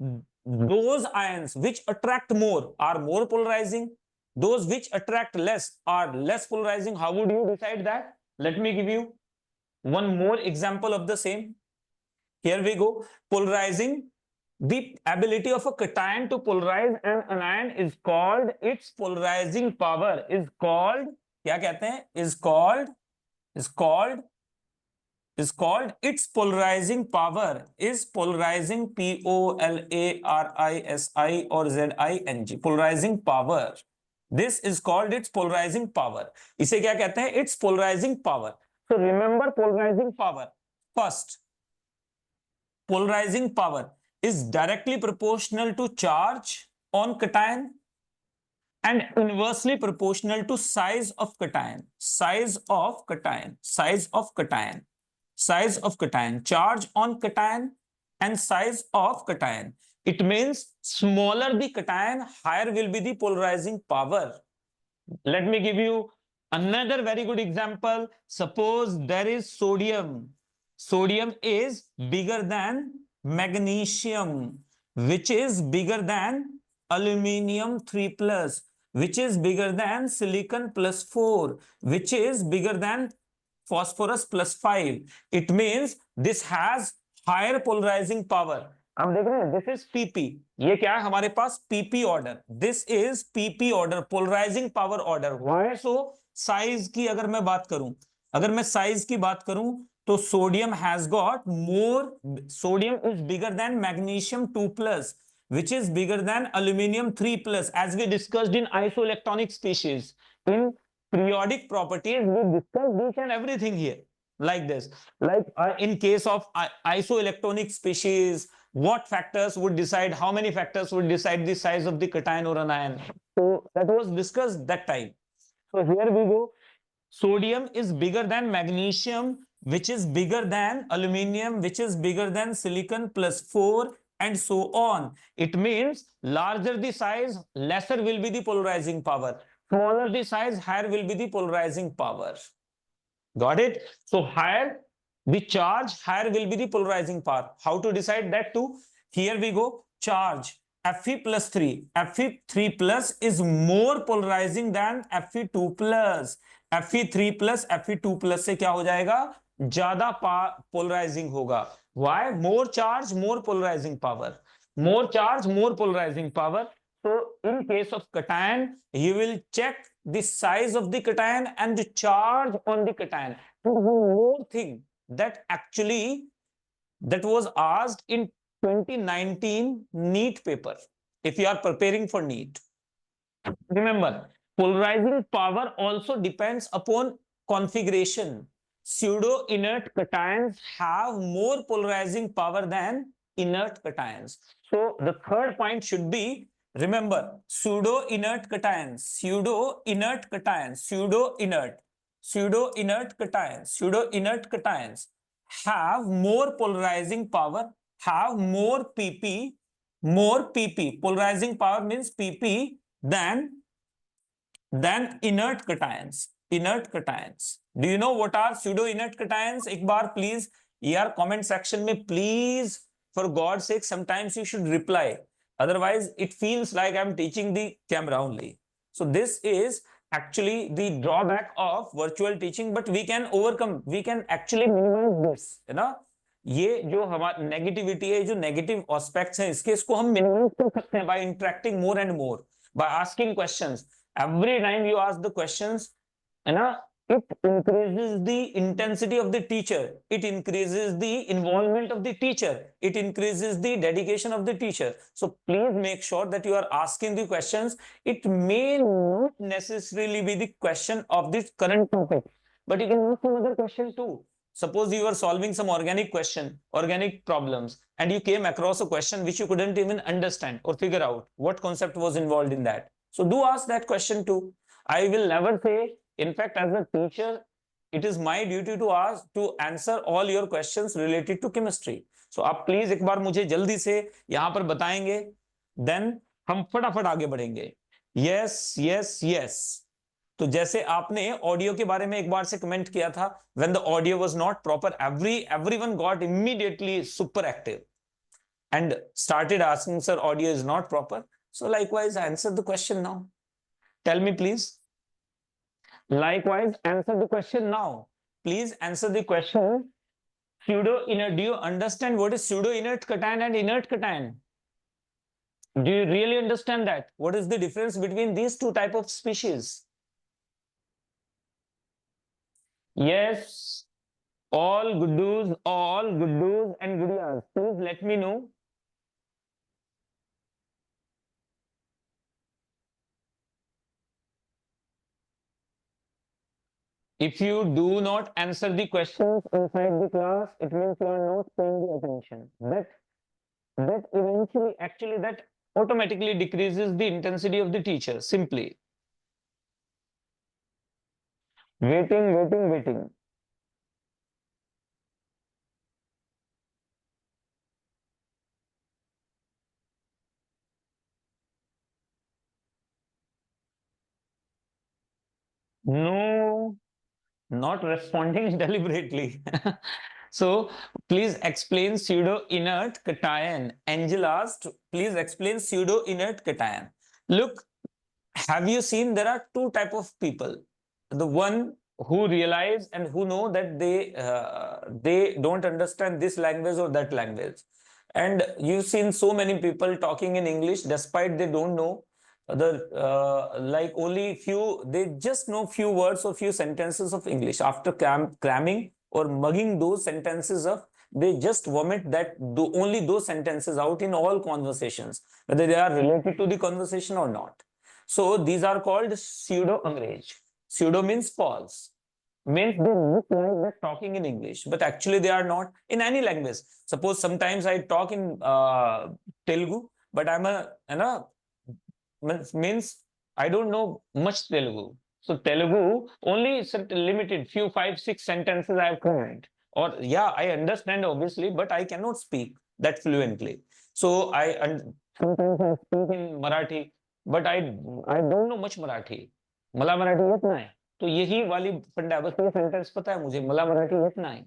those ions which attract more are more polarizing, those which attract less are less polarizing. How would you decide that? Let me give you one more example of the same. Here we go. Polarizing, the ability of a cation to polarize an anion is called its polarizing power, is called, क्या कहते हैं, is called, is called, is called its polarizing power, is polarizing, POLARISI or ZING, polarizing power. This is called its polarizing power. इसे क्या कहते हैं, its polarizing power. So remember polarizing power. First, polarizing power is directly proportional to charge on cation and inversely proportional to size of cation, size of cation, size of cation, size of cation, charge on cation and size of cation. It means smaller the cation, higher will be the polarizing power. Let me give you another very good example. Suppose there is sodium. Sodium is bigger than magnesium, which is bigger than aluminium 3+, which is bigger than silicon +4, which is bigger than phosphorus +5. It means this has higher polarizing power. हम देख रहे हैं, this is PP, ये क्या है हमारे पास, PP order, this is PP order, polarising power order. Why so? Size की अगर मैं बात करूं, अगर मैं साइज की बात करूं तो sodium has got more, sodium is bigger than magnesium 2+, which is bigger than aluminium 3+, as we discussed in isoelectronic species. In periodic properties we discussed each and everything here like this, like in case of isoelectronic species, what factors would decide, how many factors would decide the size of the cation or anion, so that was discussed that time. So here we go, sodium is bigger than magnesium, which is bigger than aluminium, which is bigger than silicon +4, and so on. It means larger the size, lesser will be the polarizing power, smaller the size, higher will be the polarizing power. Got it? So higher the charge, higher will be the polarizing power. How to decide that too? Here we go. Charge Fe+3, Fe3+ is more polarizing than Fe2+. Fe3+, Fe2+ से क्या हो जाएगा, ज्यादा polarizing होगा. Why? More charge, more polarizing power. More charge, more polarizing power. So in case of cation, you will check the size of the cation and the charge on the cation. One more thing that actually that was asked in 2019 NEET paper. If you are preparing for NEET, remember polarizing power also depends upon configuration. pseudo inert cations have more polarizing power than inert cations. So the third point should be, remember, pseudo inert cations, pseudo inert cations, pseudo inert cations have more polarizing power, have more pp, polarizing power means pp than inert cations. Inert cations. Do you know what are pseudo inert cations? एक बार please यार comment section में please, for God's sake, sometimes you should reply. Otherwise, it feels like I'm teaching the camera only. So this is actually the drawback of virtual teaching, but we can overcome. We can actually minimize this, है ना? ये जो हमारा negativity है, जो negative aspects हैं इसके, इसको हम मिनिमाइज कर सकते हैं by interacting more and more, by asking questions. Every time you ask the questions, है ना, it increases the intensity of the teacher, it increases the involvement of the teacher, it increases the dedication of the teacher. So please make sure that you are asking the questions. It may not necessarily be the question of this current topic, but you can ask some other question too. Suppose you are solving some organic problems, and you came across a question which you couldn't even understand or figure out what concept was involved in that. So do ask that question too. I will never say, in fact, as a teacher, it is my duty to answer all your questions related to chemistry. So आप please एक बार मुझे जल्दी से यहाँ पर बताएंगे, then हम फटाफट आगे बढ़ेंगे. Yes, yes, yes. तो जैसे आपने ऑडियो के बारे में एक बार से कमेंट किया था, when the audio was not proper, everyone got immediately super active and started asking, sir, audio is not proper. So likewise, answer the question now. Tell me, please. Likewise, answer the question now. Please answer the question. Pseudo inert. Do you understand what is pseudo inert cation and inert cation? Do you really understand that? What is the difference between these two type of species? Yes, all gudus and gudiyas. Please let me know. If you do not answer the questions inside the class, it means you are not paying the attention. That eventually, actually, that automatically decreases the intensity of the teacher, simply. Waiting. No, not responding deliberately. So please explain pseudo inert cation. Angel asked, please explain pseudo inert cation. Look, have you seen there are two type of people? The one who realize and who know that they don't understand this language or that language, and you've seen so many people talking in English despite they don't know the like only few, they just know few words or few sentences of English. After cramming or mugging those sentences up, they just vomit only those sentences out in all conversations, whether they are related to the conversation or not. So these are called pseudo Angrez. Pseudo means false, means they look like they're talking in English, but actually they are not in any language. Suppose sometimes I talk in Telugu, but I'm means I don't know much Telugu. So Telugu only limited few 5-6 sentences I have coined. Or yeah, I understand obviously, but I cannot speak that fluently. So sometimes I speak in Marathi, but I don't know much Marathi. मला मराठी येत नाही. तो यही वाली फंडा, बस ये sentence पता है मुझे, मला मराठी येत नहीं.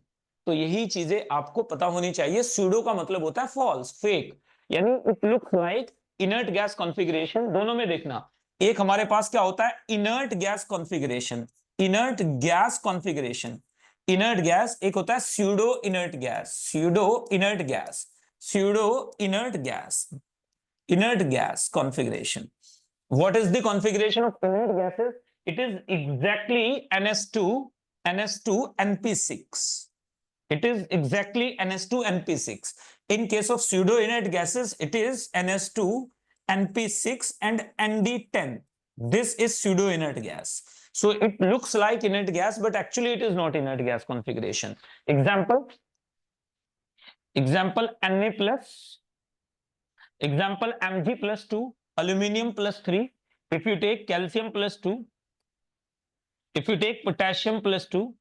तो यही चीजें आपको पता होनी चाहिए. Pseudo का मतलब होता है false, fake. यानी it looks like inert gas configuration. दोनों में देखना, एक हमारे पास क्या होता है, inert gas configuration. Inert gas configuration. Inert gas एक होता है pseudo inert gas. Pseudo inert gas. Pseudo inert gas. Inert gas configuration. What is the configuration of inert gases? It is exactly NS2, NP6. It is exactly NS2, NP6. In case of pseudo inert gases, it is NS2, NP6 and ND10. This is pseudo inert gas. So it looks like inert gas, but actually it is not inert gas configuration. Example Na plus, example Mg plus 2, aluminium plus 3. If you take calcium plus 2, if you take potassium plus 2,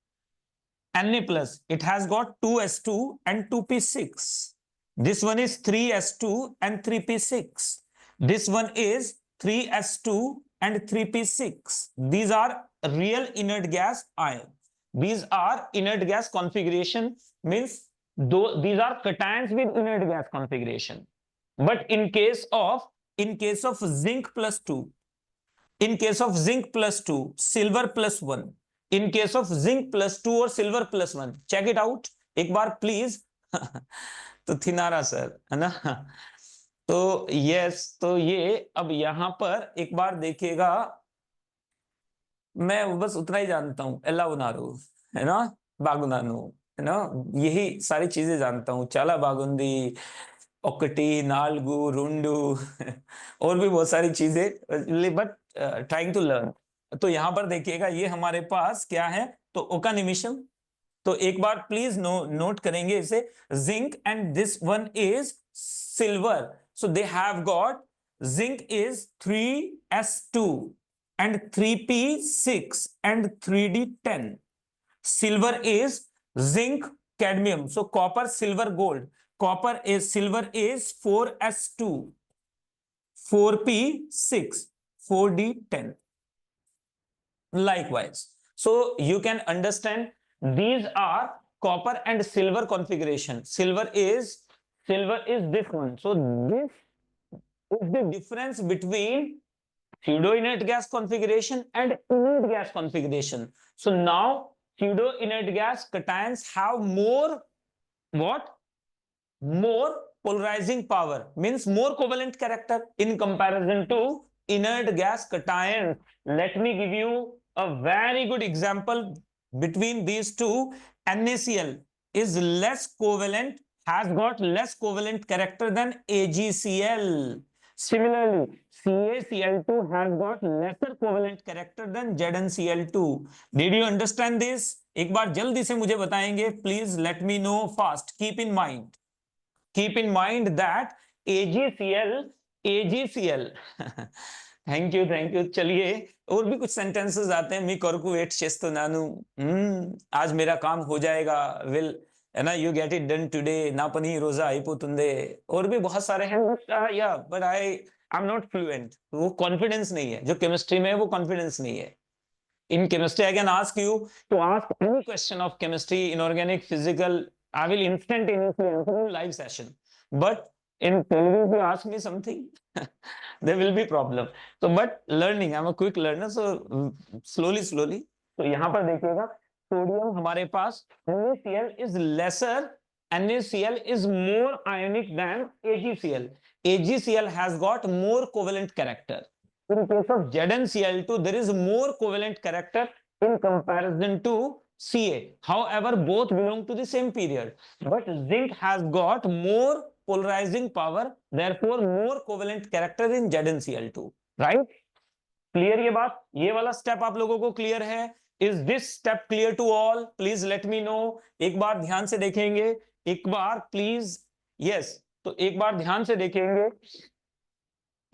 Na plus, it has got 2s2 and 2p6. This one is 3s2 and 3p6. This one is 3s2 and 3p6. These are real inert gas ion. These are inert gas configuration, means though these are cations with inert gas configuration. But in case of zinc plus 2, in case of zinc plus 2, silver plus 1, in case of zinc plus 2 और silver plus 1, check it out एक बार please तो थिनारा sir है ना। तो yes, तो ये अब यहां पर एक बार देखिएगा, मैं बस उतना ही जानता हूं, एल्ला उनारू है ना, बागुनानू है ना, यही सारी चीजें जानता हूं, चाला बागुंदी, ओकटी, नालगू, रुंडू और भी बहुत सारी चीजें, बट ट्राइंग टू लर्न। तो यहां पर देखिएगा ये हमारे पास क्या है, तो ओका निमिशम। तो एक बार प्लीज नोट करेंगे इसे, zinc and this one is silver, so they have got, zinc is 3s2 and 3p6 and 3d10. Silver is zinc cadmium, so copper silver gold, silver is 4s2, 4p6, 4d10. Likewise, so you can understand these are copper and silver configuration. Silver is this one, so this is the difference between pseudo inert gas configuration and inert gas configuration. So now pseudo inert gas cations have more what? More polarizing power, means more covalent character in comparison to inert gas cations. Let me give you a very good example between these two. NaCl is less covalent, has got less covalent character than AgCl. Similarly, CaCl2 has got lesser covalent character than ZnCl2. Did you understand this? एक बार जल्दी से मुझे बताएंगे, please let me know fast. Keep in mind that AgCl thank you. चलिए और भी कुछ सेंटेंसेस आते हैं, मी कोरकू वेट चेस्तो नानू, आज मेरा काम हो जाएगा, विल है ना, you get it done today, ना पनी रोजा आईपोतुंदे, और भी बहुत सारे हैं, या but I am not fluent. वो कॉन्फिडेंस नहीं है जो केमिस्ट्री में है, वो कॉन्फिडेंस नहीं है। In chemistry, I can ask you to ask any question of chemistry, inorganic, physical. I will instantaneously answer in live session. But in Telugu, if you ask me something, there will be problem. So, but learning, I'm a quick learner. So, slowly. तो यहाँ पर देखिएगा, sodium हमारे पास NaCl is lesser. NaCl is more ionic than AgCl. AgCl has got more covalent character. In case of ZnCl2, there is more covalent character in comparison to Ca. However, both belong to the same period. But zinc has got more polarizing power, therefore more covalent character in ZnCl2. Right? Clear ये बात? ये वाला step आप लोगों को clear है? Is this step clear to all? Please let me know. एक बार ध्यान से देखेंगे, एक बार प्लीज, यस, तो एक बार ध्यान से देखेंगे।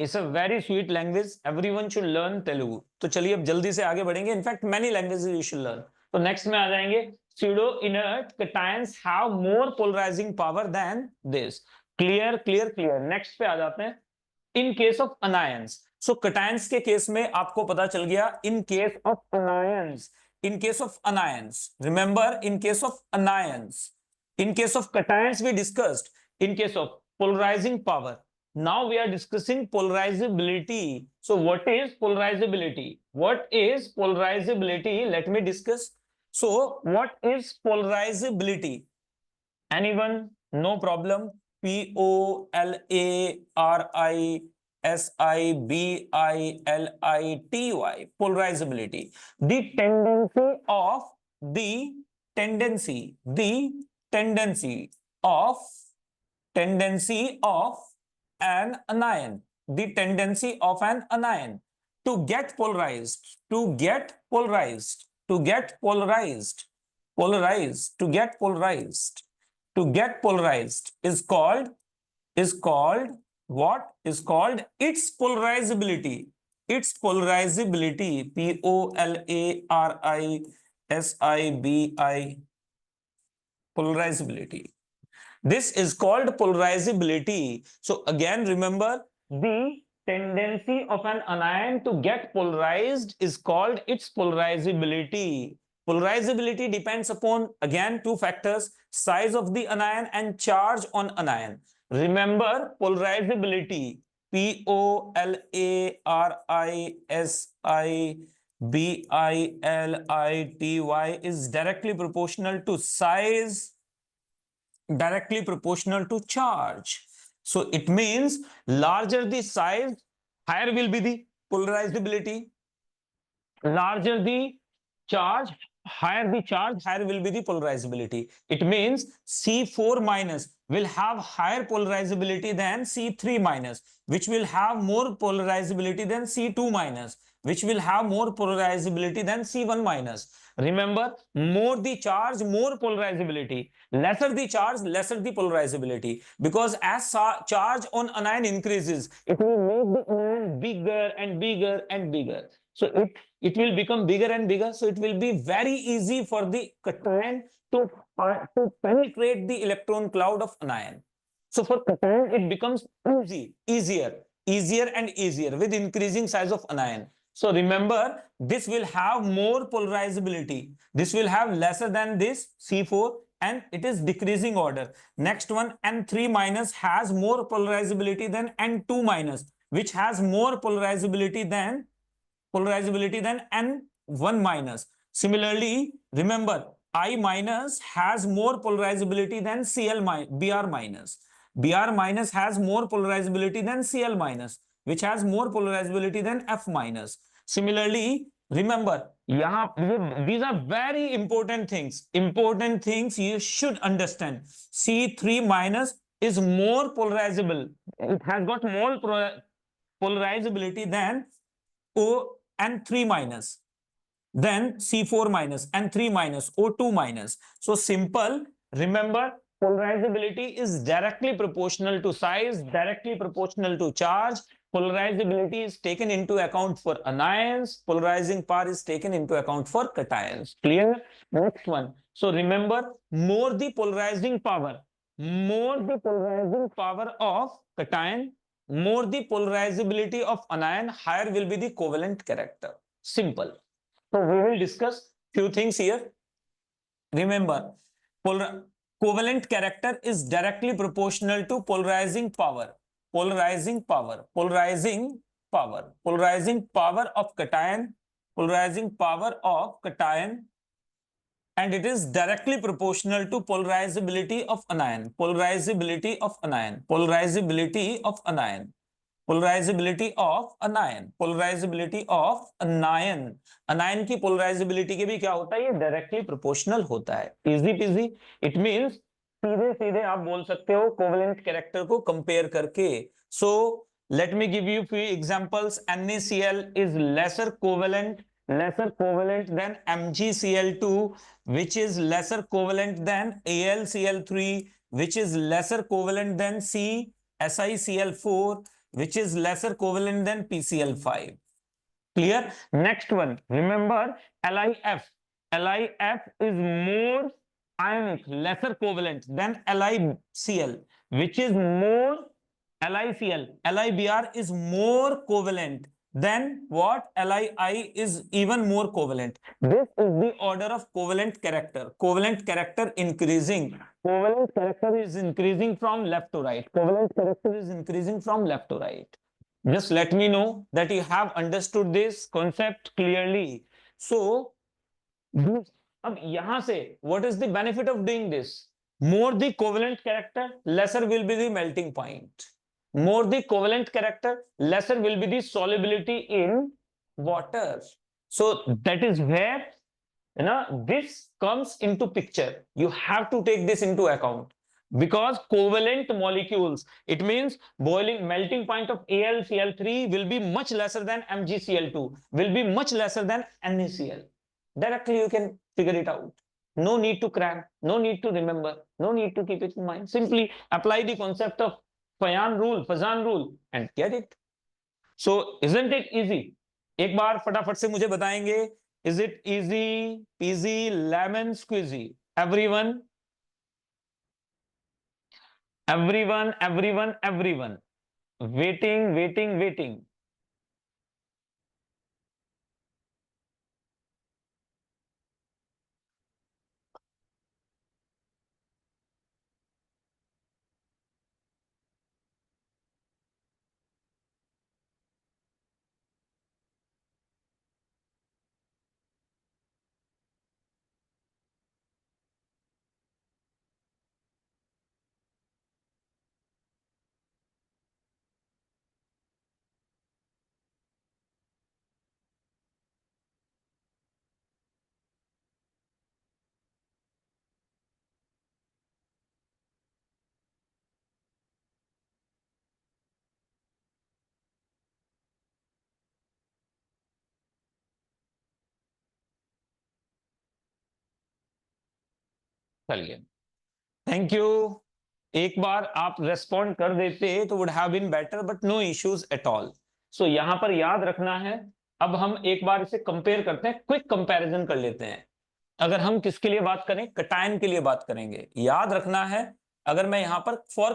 It's a very sweet language. Everyone should learn Telugu. तो चलिए अब जल्दी से आगे बढ़ेंगे. In fact, many languages you should learn. तो next में आ जाएंगे, pseudo inert cations have more polarizing power than this. Clear. Next पे आ जाते हैं. In case of anions. So cations के केस में आपको पता चल गया. In case of anions. Remember, in case of anions. In case of cations we discussed. In case of polarizing power. Now we are discussing polarizability. So what is polarizability? Let me discuss. So what is polarizability? Anyone? No problem. Polarizability. Polarizability. The tendency of an anion. The tendency of an anion to get polarized, to get polarized, to get polarized, polarized, to get polarized, to get polarized is called what? Is called its polarizability. Its polarizability, P-O-L-A-R-I-S-I-B-I, polarizability. This is called polarizability. So again, remember, the tendency of an anion to get polarized is called its polarizability. Polarizability depends upon, again, two factors: size of the anion and charge on anion. Remember, polarizability, P-O-L-A-R-I-S-I-B-I-L-I-T-Y, is directly proportional to size, directly proportional to charge. So it means larger the size, higher will be the polarizability. Larger the charge, higher the charge, higher will be the polarizability. It means C4 minus will have higher polarizability than C3 minus, which will have more polarizability than C2 minus, which will have more polarizability than C1 minus. Remember, more the charge, more polarizability. Lesser the charge, lesser the polarizability. Because as charge on anion increases, it will make the anion bigger and bigger and bigger. So it will become bigger and bigger. So it will be very easy for the cation to penetrate the electron cloud of anion. So for cation, it becomes easier and easier with increasing size of anion. So remember, this will have more polarizability. This will have lesser than this C4, and it is decreasing order. Next one, N3 minus has more polarizability than N2 minus, which has more polarizability than N1 minus. Similarly, remember, I minus has more polarizability than Br minus. Br minus has more polarizability than Cl minus, which has more polarizability than F minus. Similarly, remember, these are very important things you should understand. C3 minus is more polarizable. It has got more polarizability than O and 3 minus, then C4 minus and 3 minus, O2 minus. So simple. Remember, polarizability is directly proportional to size, directly proportional to charge. Polarizability is taken into account for anions. Polarizing power is taken into account for cations. Clear? Next one. So remember, more the polarizing power of cation, more the polarizability of anion, higher will be the covalent character. Simple. So we will discuss few things here. Remember, covalent character is directly proportional to polarizing power. Polarizing power of cation, and it is directly proportional to polarizability of anion. Polarizability of anion. Anion की polarizability के भी क्या होता है? ये directly proportional होता है. Easy peasy. It means सीधे सीधे आप बोल सकते हो covalent character को compare करके. So let me give you few examples. NaCl is lesser covalent than MgCl2, which is lesser covalent than AlCl3, which is lesser covalent than CSiCl4, which is lesser covalent than PCl5. Clear? Next one. Remember, LiF. LiF is more ionic, lesser covalent than LiCl, which is more LiCl. LiBr is more covalent then what? Li is even more covalent. This is the order of covalent character. Covalent character increasing. Covalent character is increasing from left to right. Covalent character is increasing from left to right. Just let me know that you have understood this concept clearly. So, अब यहां से what is the benefit of doing this? More the covalent character, lesser will be the melting point. More the covalent character, lesser will be the solubility in water. So that is where this comes into picture. You have to take this into account. because covalent molecules, it means boiling melting point of AlCl3 will be much lesser than MgCl2, will be much lesser than NaCl. Directly you can figure it out. No need to cram, no need to remember, no need to keep it in mind. Simply apply the concept of Fazan rule and get it. So isn't it easy? एक बार फटाफट से मुझे बताएंगे, is it easy peasy lemon squeezy? Everyone, everyone, waiting. चलिए, thank you. एक बार आप respond कर देते तो would have been better, but no issues at all. So यहां पर याद रखना है, अब हम एक बार इसे कंपेयर करते हैं, क्विक कंपैरिजन कर लेते हैं। अगर हम किसके लिए बात करें, कटायन के लिए बात करेंगे। याद रखना है, अगर मैं यहां पर फॉर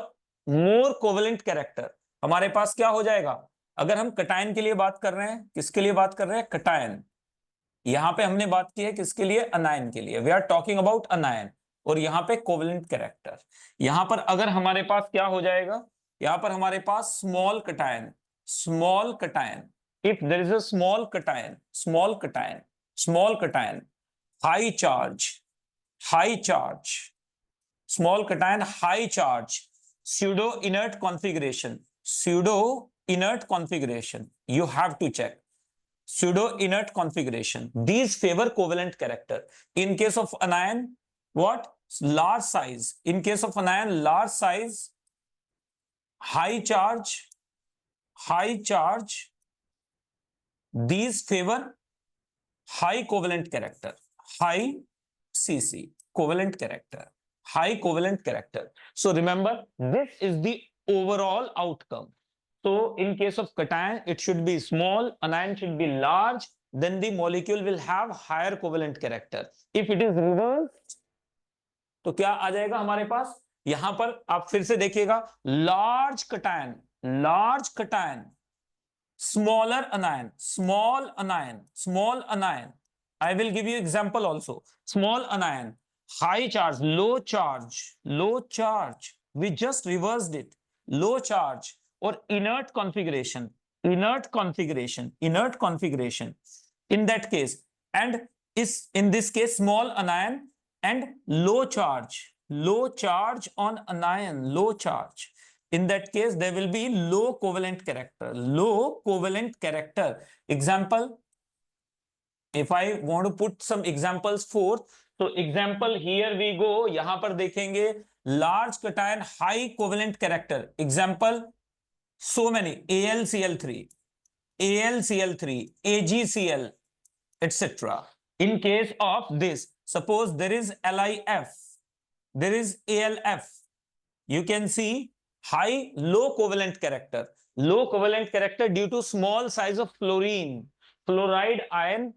मोर कोवेलेंट कैरेक्टर, हमारे पास क्या हो जाएगा, अगर हम कटायन के लिए बात कर रहे हैं, किसके लिए बात कर रहे हैं, कटायन। यहां पे हमने बात की है किसके लिए, अनायन के लिए, we are talking about anion. और यहां पे कोवेलेंट कैरेक्टर, यहां पर अगर हमारे पास क्या हो जाएगा, यहां पर हमारे पास small cation, if there is a small cation, high charge, small cation high charge, pseudo inert configuration, you have to check pseudo inert configuration. These favor covalent character. In case of anion, what, large size. In case of anion, large size, high charge, these favor high covalent character, high cc covalent character, high covalent character. So remember, this is the overall outcome. So in case of cation, it should be small, anion should be large, then the molecule will have higher covalent character. If it is reversed, तो क्या आ जाएगा हमारे पास, यहां पर आप फिर से देखिएगा, large cation, smaller anion, small anion. I will give you example also. Small anion, high charge, low charge. We just reversed it. Low charge or inert configuration. In that case, and is in this case small anion and low charge on anion, low charge. In that case, there will be low covalent character. Example, if I want to put some examples forth, so example here we go, यहां पर देखेंगे large cation high covalent character. Example, so many, AlCl3, AgCl, etc. In case of this, suppose there is LiF, there is AlF, you can see high low covalent character due to small size of fluorine. Fluoride ion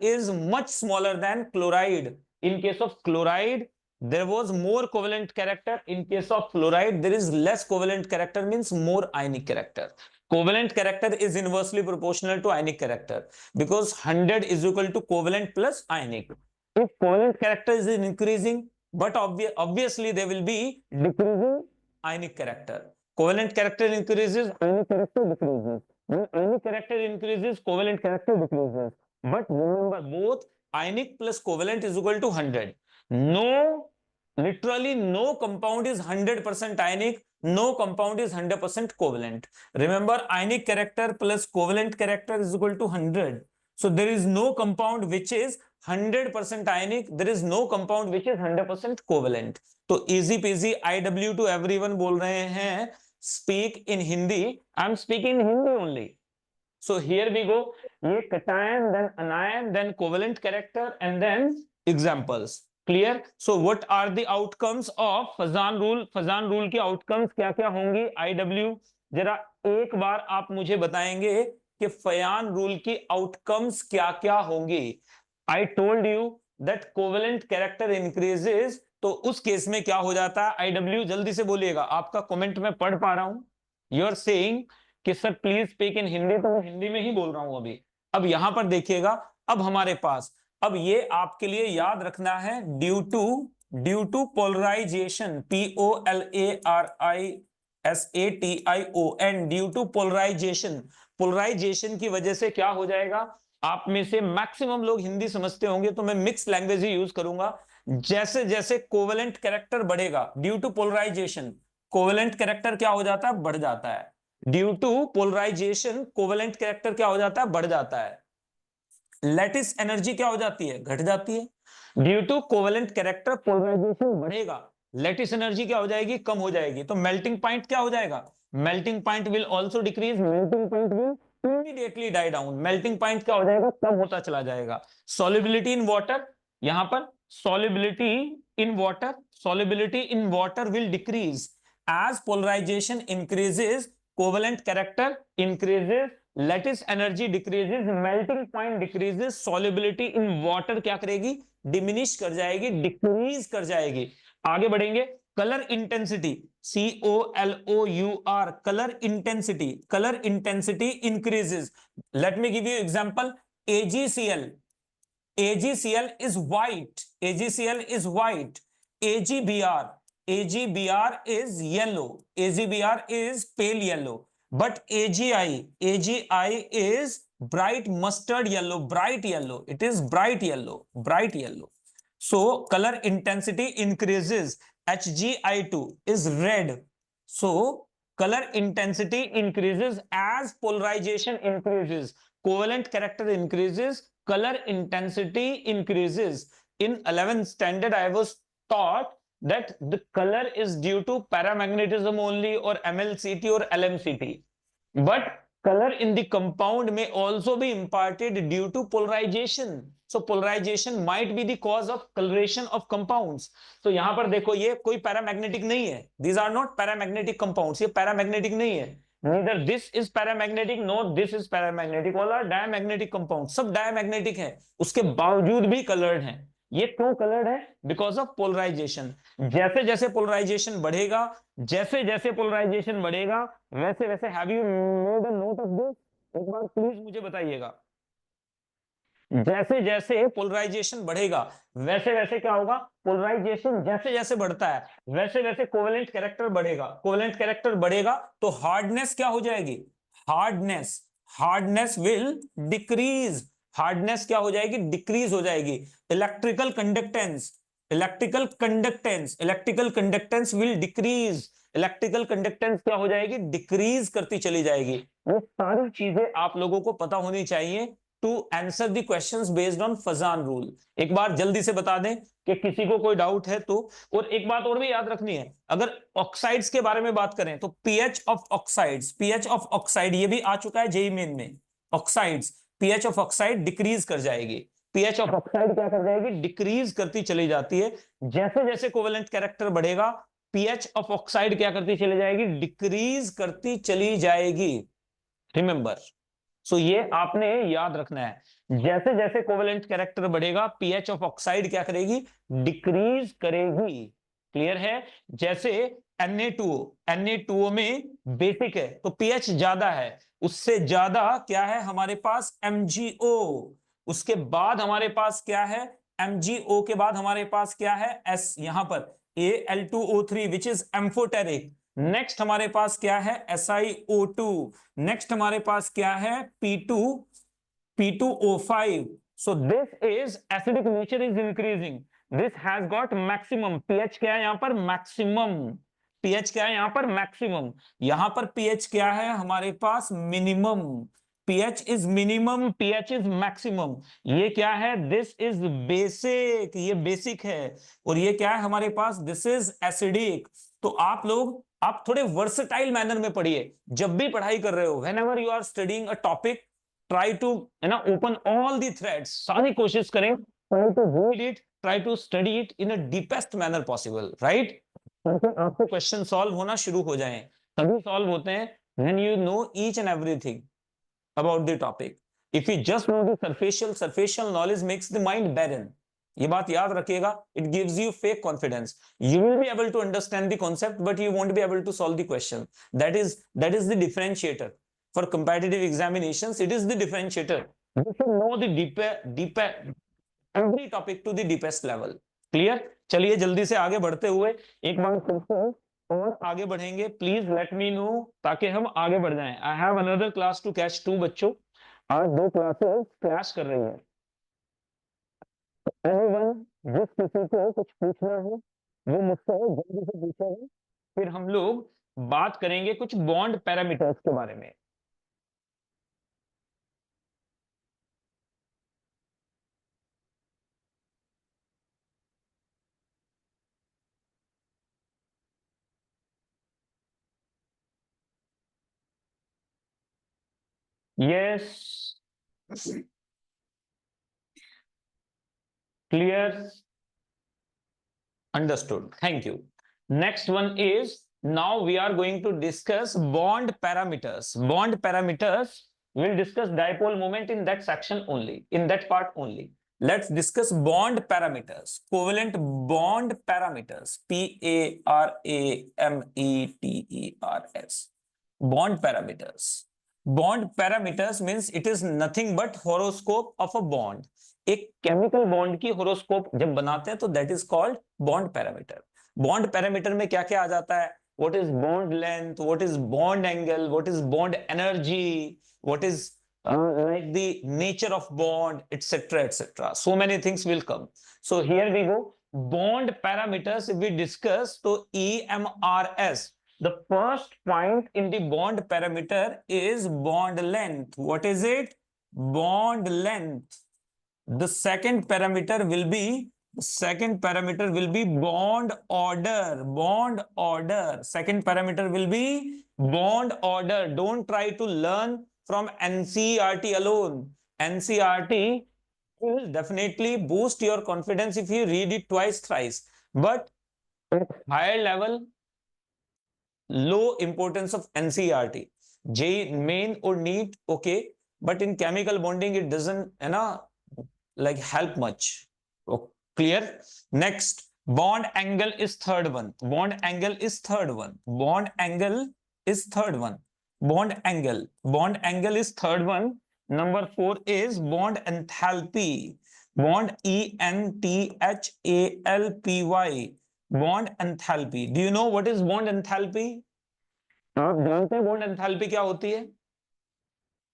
is much smaller than chloride. In case of chloride, there was more covalent character. In case of fluoride, there is less covalent character, means more ionic character. Covalent character is inversely proportional to ionic character, because 100 is equal to covalent plus ionic. If covalent character is increasing, but obviously there will be decreasing ionic character. Covalent character increases, ionic character decreases. When ionic character increases, covalent character decreases. But remember, both ionic plus covalent is equal to 100. No, literally no compound is 100% ionic, no compound is 100% covalent. Remember, ionic character plus covalent character is equal to 100. So there is no compound which is 100% ionic, there is no compound which is 100% covalent. तो इजी पीजी IW to everyone बोल रहे हैं, speak in Hindi, I am speaking in Hindi only. So here we go, ये cation, then anion, then covalent character, and then examples. Clear? So what are the outcomes of Fazan rule? Fazan rule की outcomes क्या क्या होंगी? IW जरा एक बार आप मुझे बताएंगे कि फयान रूल की outcomes क्या क्या होंगी? I told you that covalent character increases, तो उस केस में क्या हो जाता है? IW जल्दी से बोलिएगा, आपका कमेंट में पढ़ पा रहा हूं। You are saying कि sir please speak in Hindi, तो मैं हिंदी में ही बोल रहा हूं अभी। अब यहां पर देखिएगा, अब हमारे पास, अब ये आपके लिए याद रखना है, due to polarisation, POLARISATION, due to polarisation, polarisation की वजह से क्या हो जाएगा? आप में से मैक्सिमम लोग हिंदी समझते होंगे, तो मैं मिक्स लैंग्वेज ही यूज करूंगा। जैसे जैसे कोवेलेंट कैरेक्टर बढ़ेगा, due to polarisation, covalent character क्या हो जाता है? बढ़ जाता है। Due to polarisation covalent character क्या हो जाता है? बढ़ जाता है। लैटिस एनर्जी क्या हो जाती है? घट जाती है। Due to covalent character polarisation बढ़ेगा, लैटिस एनर्जी क्या हो जाएगी? कम हो जाएगी। तो मेल्टिंग पॉइंट क्या हो जाएगा? Melting point will also decrease, melting point will immediately die down, melting point क्या हो जाएगा? कम होता चला जाएगा। सॉल्युबिलिटी इन वाटर, यहां पर solubility in water will decrease as polarization increases, covalent character increases, lattice energy decreases, melting point decreases, solubility in water क्या करेगी? diminish कर जाएगी, decrease कर जाएगी। आगे बढ़ेंगे, color intensity, COLOUR, color intensity increases। let me give you example, AgCl is white, AgCl is white, AgBr is yellow, AgBr is pale yellow, but AgI is bright mustard yellow, bright yellow, it is bright yellow, bright yellow. So color intensity increases, HgI2 is red, so color intensity increases as polarization increases, covalent character increases, color intensity increases. In 11th standard I was taught that the color is due to paramagnetism only, or MLCT or LMCT, but color in the compound may also be imparted due to polarization. So polarization might be the cause of coloration of compounds. तो यहां पर देखो, ये कोई paramagnetic नहीं है, these are not paramagnetic compounds, ये paramagnetic नहीं है, neither this is paramagnetic nor this is paramagnetic, all are diamagnetic compounds, सब diamagnetic हैं, उसके बावजूद भी colored हैं। ये क्यों कलर्ड है? Because of polarisation. जैसे जैसे पोलराइजेशन बढ़ेगा, जैसे जैसे पोलराइजेशन बढ़ेगा, वैसे वैसे, have you made a note of this? एक बार प्लीज मुझे बताइएगा। जैसे जैसे पोलराइजेशन बढ़ेगा, वैसे वैसे क्या होगा? पोलराइजेशन जैसे जैसे बढ़ता है, वैसे वैसे कोवेलेंट कैरेक्टर बढ़ेगा, कोवेलेंट कैरेक्टर बढ़ेगा तो हार्डनेस क्या हो जाएगी? हार्डनेस विल डिक्रीज, हार्डनेस क्या हो जाएगी? डिक्रीज हो जाएगी। Electrical conductance will decrease, electrical conductance क्या हो जाएगी? डिक्रीज करती चली जाएगी। ये सारी चीजें आप लोगों को पता होनी चाहिए to answer the questions based on Fajans rule. एक बार जल्दी से बता दें कि किसी को कोई डाउट है तो। और एक बात और भी याद रखनी है, अगर ऑक्साइड्स के बारे में बात करें तो पीएच ऑफ ऑक्साइड ये भी आ चुका है जेईई मेन में। Oxides, pH of oxide decrease कर जाएगी, पीएच ऑफ ऑक्साइड क्या कर जाएगी? डिक्रीज करती चली जाती है। जैसे जैसे कोवेलेंट कैरेक्टर बढ़ेगा, पीएच ऑफ ऑक्साइड क्या करती चली जाएगी? डिक्रीज करती चली जाएगी। रिमेंबर, सो ये आपने याद रखना है, जैसे जैसे कोवेलेंट कैरेक्टर बढ़ेगा, पीएच ऑफ ऑक्साइड क्या करेगी? डिक्रीज करेगी। क्लियर है? जैसे Na2O में बेसिक है तो पीएच ज्यादा है, उससे ज्यादा क्या है हमारे पास? MgO, उसके बाद हमारे पास क्या है? MgO के बाद हमारे पास क्या है? S, यहां पर Al2O3 which is amphoteric. Next हमारे पास क्या है? SiO2। नेक्स्ट हमारे पास क्या है? P2O5। So this is acidic nature is increasing, this has got maximum pH. क्या है यहां पर? Maximum pH. क्या है यहां पर? मैक्सिमम। यहां पर पीएच क्या है हमारे पास? Minimum. pH is minimum, pH is maximum. ये क्या है? दिस इज बेसिक, ये बेसिक है। और ये क्या है हमारे पास? This is acidic. तो आप थोड़े वर्सेटाइल मैनर में पढ़िए जब भी पढ़ाई कर रहे हो। Whenever you are studying a topic, try to open all the threads, सारी कोशिश करें, try to read it, try to study it in a deepest manner possible, right? आपको क्वेश्चन सॉल्व होना शुरू हो जाए। तभी सॉल्व होते हैं when you know each and everything about the topic. If you just know the surfacial knowledge makes the mind barren. ये बात याद रखिएगा. It gives you fake confidence. You will be able to understand the concept, but you won't be able to solve the question. That is the differentiator. For competitive examinations, it is the differentiator. You should know the deeper every topic to the deepest level. Clear? चलिए जल्दी से आगे बढ़ते हुए एक बार फिर से और आगे बढ़ेंगे। प्लीज लेट मी नो ताकि हम आगे बढ़ जाएं। I have another class to catch to बच्चों। आज 2 क्लासेस क्लैश कर रही है। एनीवन जिस किसी को कुछ पूछना है वो मुझसे जल्दी से पूछेगा, फिर हम लोग बात करेंगे कुछ बॉन्ड पैरामीटर्स के बारे में। Yes, clear, understood, thank you. Next one is, now we are going to discuss bond parameters. Bond parameters, we'll discuss dipole moment in that section only, in that part only. Let's discuss bond parameters, covalent bond parameters, Parameters. Bond parameters. Bond parameters means it is nothing but horoscope of a bond. एक chemical bond की horoscope जब बनाते हैं तो that is called bond parameter. Bond parameter में क्या क्या आ जाता है? What is bond length, what is bond angle, what is bond energy, what is like the nature of bond, etc, etc. So many things will come. So here we go. Bond parameters, if we discuss, so EMRS, the first point in the bond parameter is bond length. What is it? Bond length. The second parameter will be bond order. Bond order. Second parameter will be bond order. Don't try to learn from NCERT alone. NCERT will definitely boost your confidence if you read it twice, thrice. But at higher level, low importance of NCERT. JEE main or NEET, okay. But in chemical bonding, it doesn't, like help much. Oh, clear? Next, bond angle is third one. Bond angle is third one. Bond angle is third one. Bond angle is third one. Number 4 is bond enthalpy. Bond ENTHALPY. Bond enthalpy. Do you know what is bond enthalpy? आप जानते हैं bond enthalpy क्या होती है?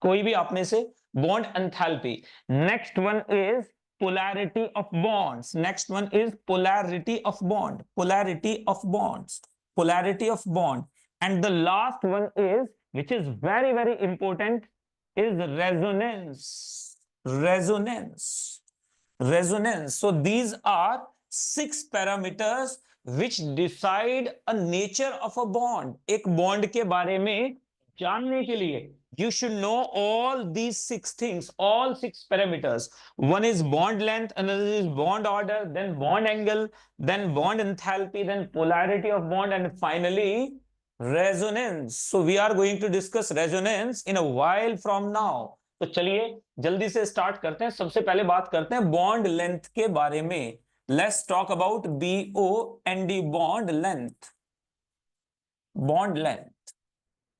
कोई भी आप में से? bond enthalpy. Next one is polarity of bonds. Next one is polarity of bond. Polarity of bonds. Polarity of bond. And the last one is, which is very, very important, is resonance. Resonance. Resonance. So these are 6 parameters which decide a nature of a bond. एक bond के बारे में जानने के लिए you should know all these 6 things, all 6 parameters. One is bond length, another is bond order, then bond angle, then bond enthalpy, then polarity of bond, and finally resonance. So we are going to discuss resonance in a while from now. तो चलिए जल्दी से start करते हैं। सबसे पहले बात करते हैं बॉन्ड लेंथ के बारे में। Let's talk about BOND, bond length. Bond length,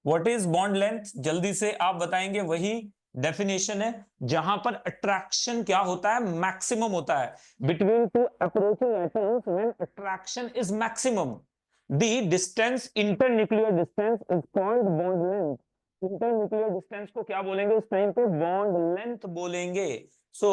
what is bond length? जल्दी से आप बताएंगे। वही डेफिनेशन है जहां पर अट्रैक्शन क्या होता है? मैक्सिमम होता है between two approaching atoms when attraction is maximum. The distance, internuclear distance is called bond length. Internuclear distance को क्या बोलेंगे उस टाइम पे? बॉन्ड लेंथ बोलेंगे। सो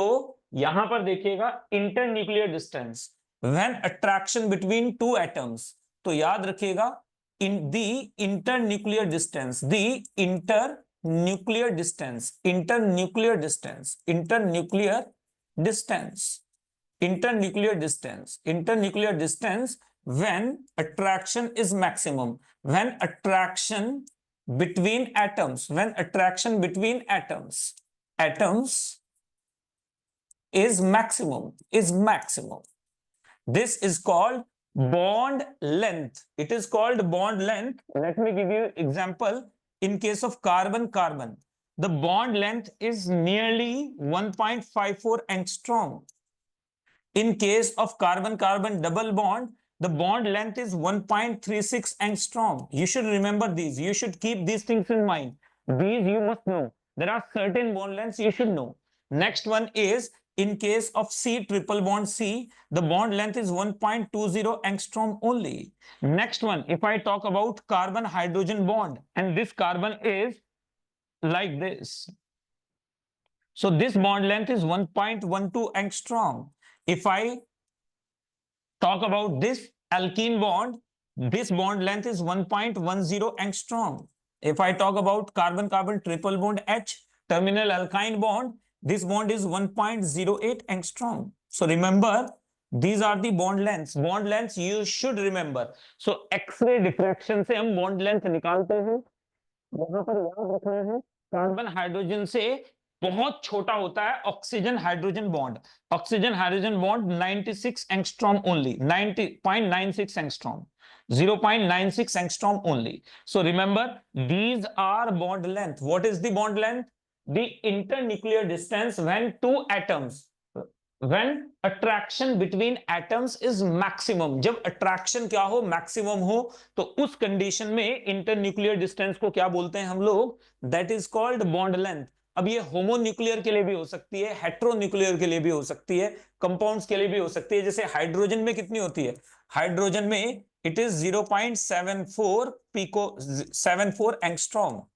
यहां पर देखिएगा internuclear distance when attraction between two atoms. तो याद रखिएगा in the internuclear distance, the internuclear nuclear distance, internuclear distance, internuclear distance, internuclear distance, internuclear distance when attraction is maximum, when attraction between atoms, when attraction between atoms is maximum, is maximum. This is called bond length. It is called bond length. Let me give you example. In case of carbon-carbon, the bond length is nearly 1.54 angstrom. In case of carbon-carbon double bond, the bond length is 1.36 angstrom. You should remember these. You should keep these things in mind. These you must know. There are certain bond lengths you should know. Next one is, in case of C triple bond C, the bond length is 1.20 angstrom only. Next one, if I talk about carbon hydrogen bond, and this carbon is like this. So this bond length is 1.12 angstrom. If I talk about this alkene bond, this bond length is 1.10 angstrom. If I talk about carbon-carbon triple bond H, terminal alkyne bond, this bond is 1.08 angstrom. So remember, these are the bond lengths. Bond lengths you should remember. So X-ray diffraction से हम bond length निकालते हैं. यहाँ पर याद रखना है, carbon hydrogen से बहुत छोटा होता है oxygen hydrogen bond. Oxygen hydrogen bond 96 angstrom only, 90.96 angstrom, 0.96 angstrom only. So remember, these are bond length. What is the bond length? The internuclear distance when two atoms, when attraction between atoms is maximum. जब attraction क्या हो, maximum हो, तो उस condition में internuclear distance को क्या बोलते हैं हम लोग? That is called bond length. अब ये होमोन्यूक्लियर के लिए भी हो सकती है, हेट्रोन्यूक्लियर के लिए भी हो सकती है, कंपाउंड्स के लिए भी हो सकती है. जैसे हाइड्रोजन में कितनी होती है? हाइड्रोजन में it is 0.74 pico 74 angstrom.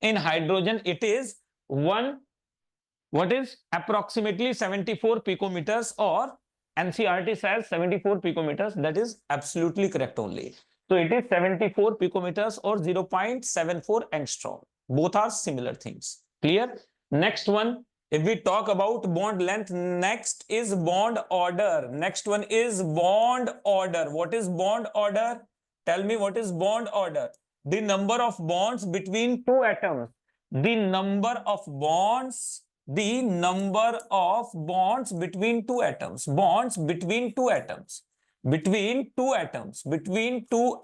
In hydrogen it is what is approximately 74 picometers, or NCERT says 74 picometers. That is absolutely correct only. So it is 74 picometers or 0.74 angstrom. Both are similar things. Clear? Next one, if we talk about bond length, next is bond order. Next one is bond order. What is bond order? Tell me, what is bond order? The number of bonds between two atoms. The number of bonds between two atoms. Bonds between two atoms. Between two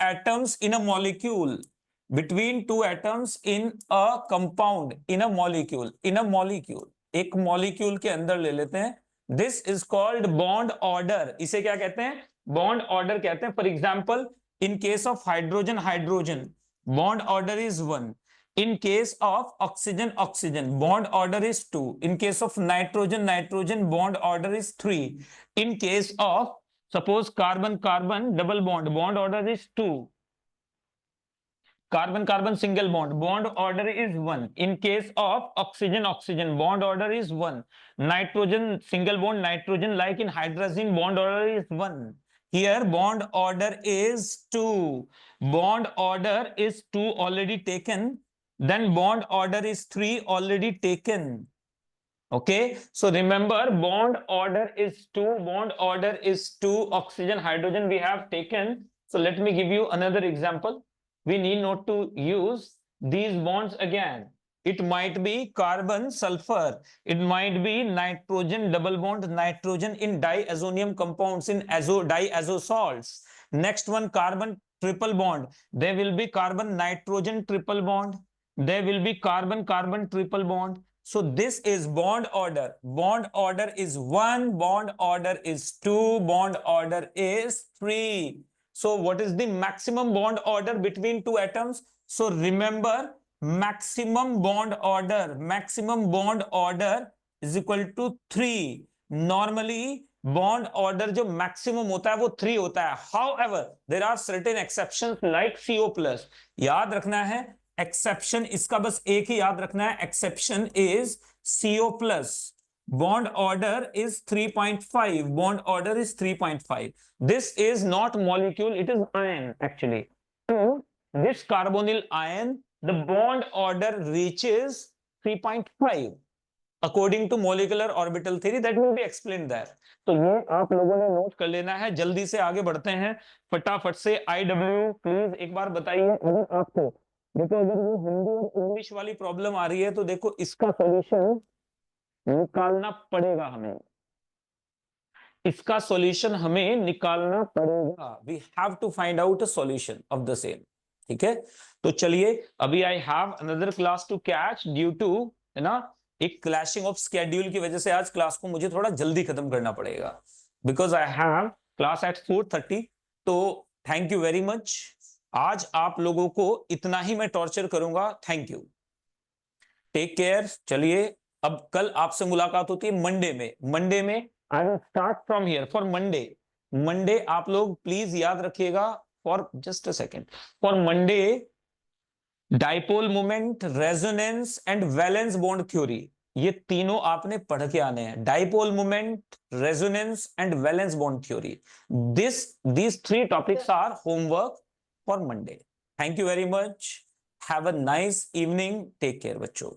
atoms in a molecule. Between two atoms in a compound, in a molecule. एक molecule के अंदर ले लेते हैं. This is called bond order. इसे क्या कहते हैं? बॉन्ड ऑर्डर कहते हैं. For example, in case of hydrogen bond order is 1. In case of oxygen bond order is 2. In case of nitrogen bond order is 3. In case of suppose carbon double bond order is 2. Carbon single bond order is 1. In case of oxygen bond order is 1. Nitrogen single bond nitrogen, like in hydrazine, bond order is 1. Here bond order is 2. Bond order is 2 already taken. Then bond order is 3 already taken. Okay, so remember, bond order is 2. Oxygen hydrogen we have taken. So let me give you another example. We need not to use these bonds again. It might be carbon sulfur. It might be nitrogen double bond nitrogen in diazonium compounds, in diazosalts. Next one, carbon triple bond. There will be carbon nitrogen triple bond. There will be carbon triple bond. So this is bond order. Bond order is 1. Bond order is 2. Bond order is 3. So what is the maximum bond order between two atoms? So remember, maximum bond order is equal to 3. Normally bond order जो maximum होता है वो 3 होता है. However, there are certain exceptions like CO+. याद रखना है exception, इसका बस एक ही याद रखना है. Exception is CO+. Bond order is 3.5. Bond order is 3.5. This is not molecule, it is ion actually. So this carbonyl ion the bond order reaches 3.5 according to molecular orbital theory, that will be explained there. तो ये आप लोगों ने note कर लेना है। जल्दी से आगे बढ़ते हैं फटाफट से। IW प्लीज एक बार बताइए, अगर आपको देखो अगर ये हिंदी और इंग्लिश वाली प्रॉब्लम आ रही है तो देखो इसका सॉल्यूशन निकालना पड़ेगा हमें, इसका सॉल्यूशन हमें निकालना पड़ेगा। We have to find out a solution of the same. ठीक है, तो चलिए अभी I have another class to catch due to, है ना, एक क्लैशिंग ऑफ स्केड्यूल की वजह से आज क्लास को मुझे थोड़ा जल्दी खत्म करना पड़ेगा, because I have class at 4:30। तो थैंक यू वेरी मच। आज आप लोगों को इतना ही मैं टॉर्चर करूंगा। Thank you, take care. चलिए अब कल आपसे मुलाकात होती है मंडे में। मंडे में I will start from here for Monday. Monday आप लोग प्लीज याद रखिएगा, for just a second, for Monday dipole moment, resonance and valence bond theory, ये तीनों आपने पढ़ के आने हैं। Dipole moment, resonance and valence bond theory, these three topics are homework for Monday. Thank you very much. Have a nice evening. Take care बच्चों।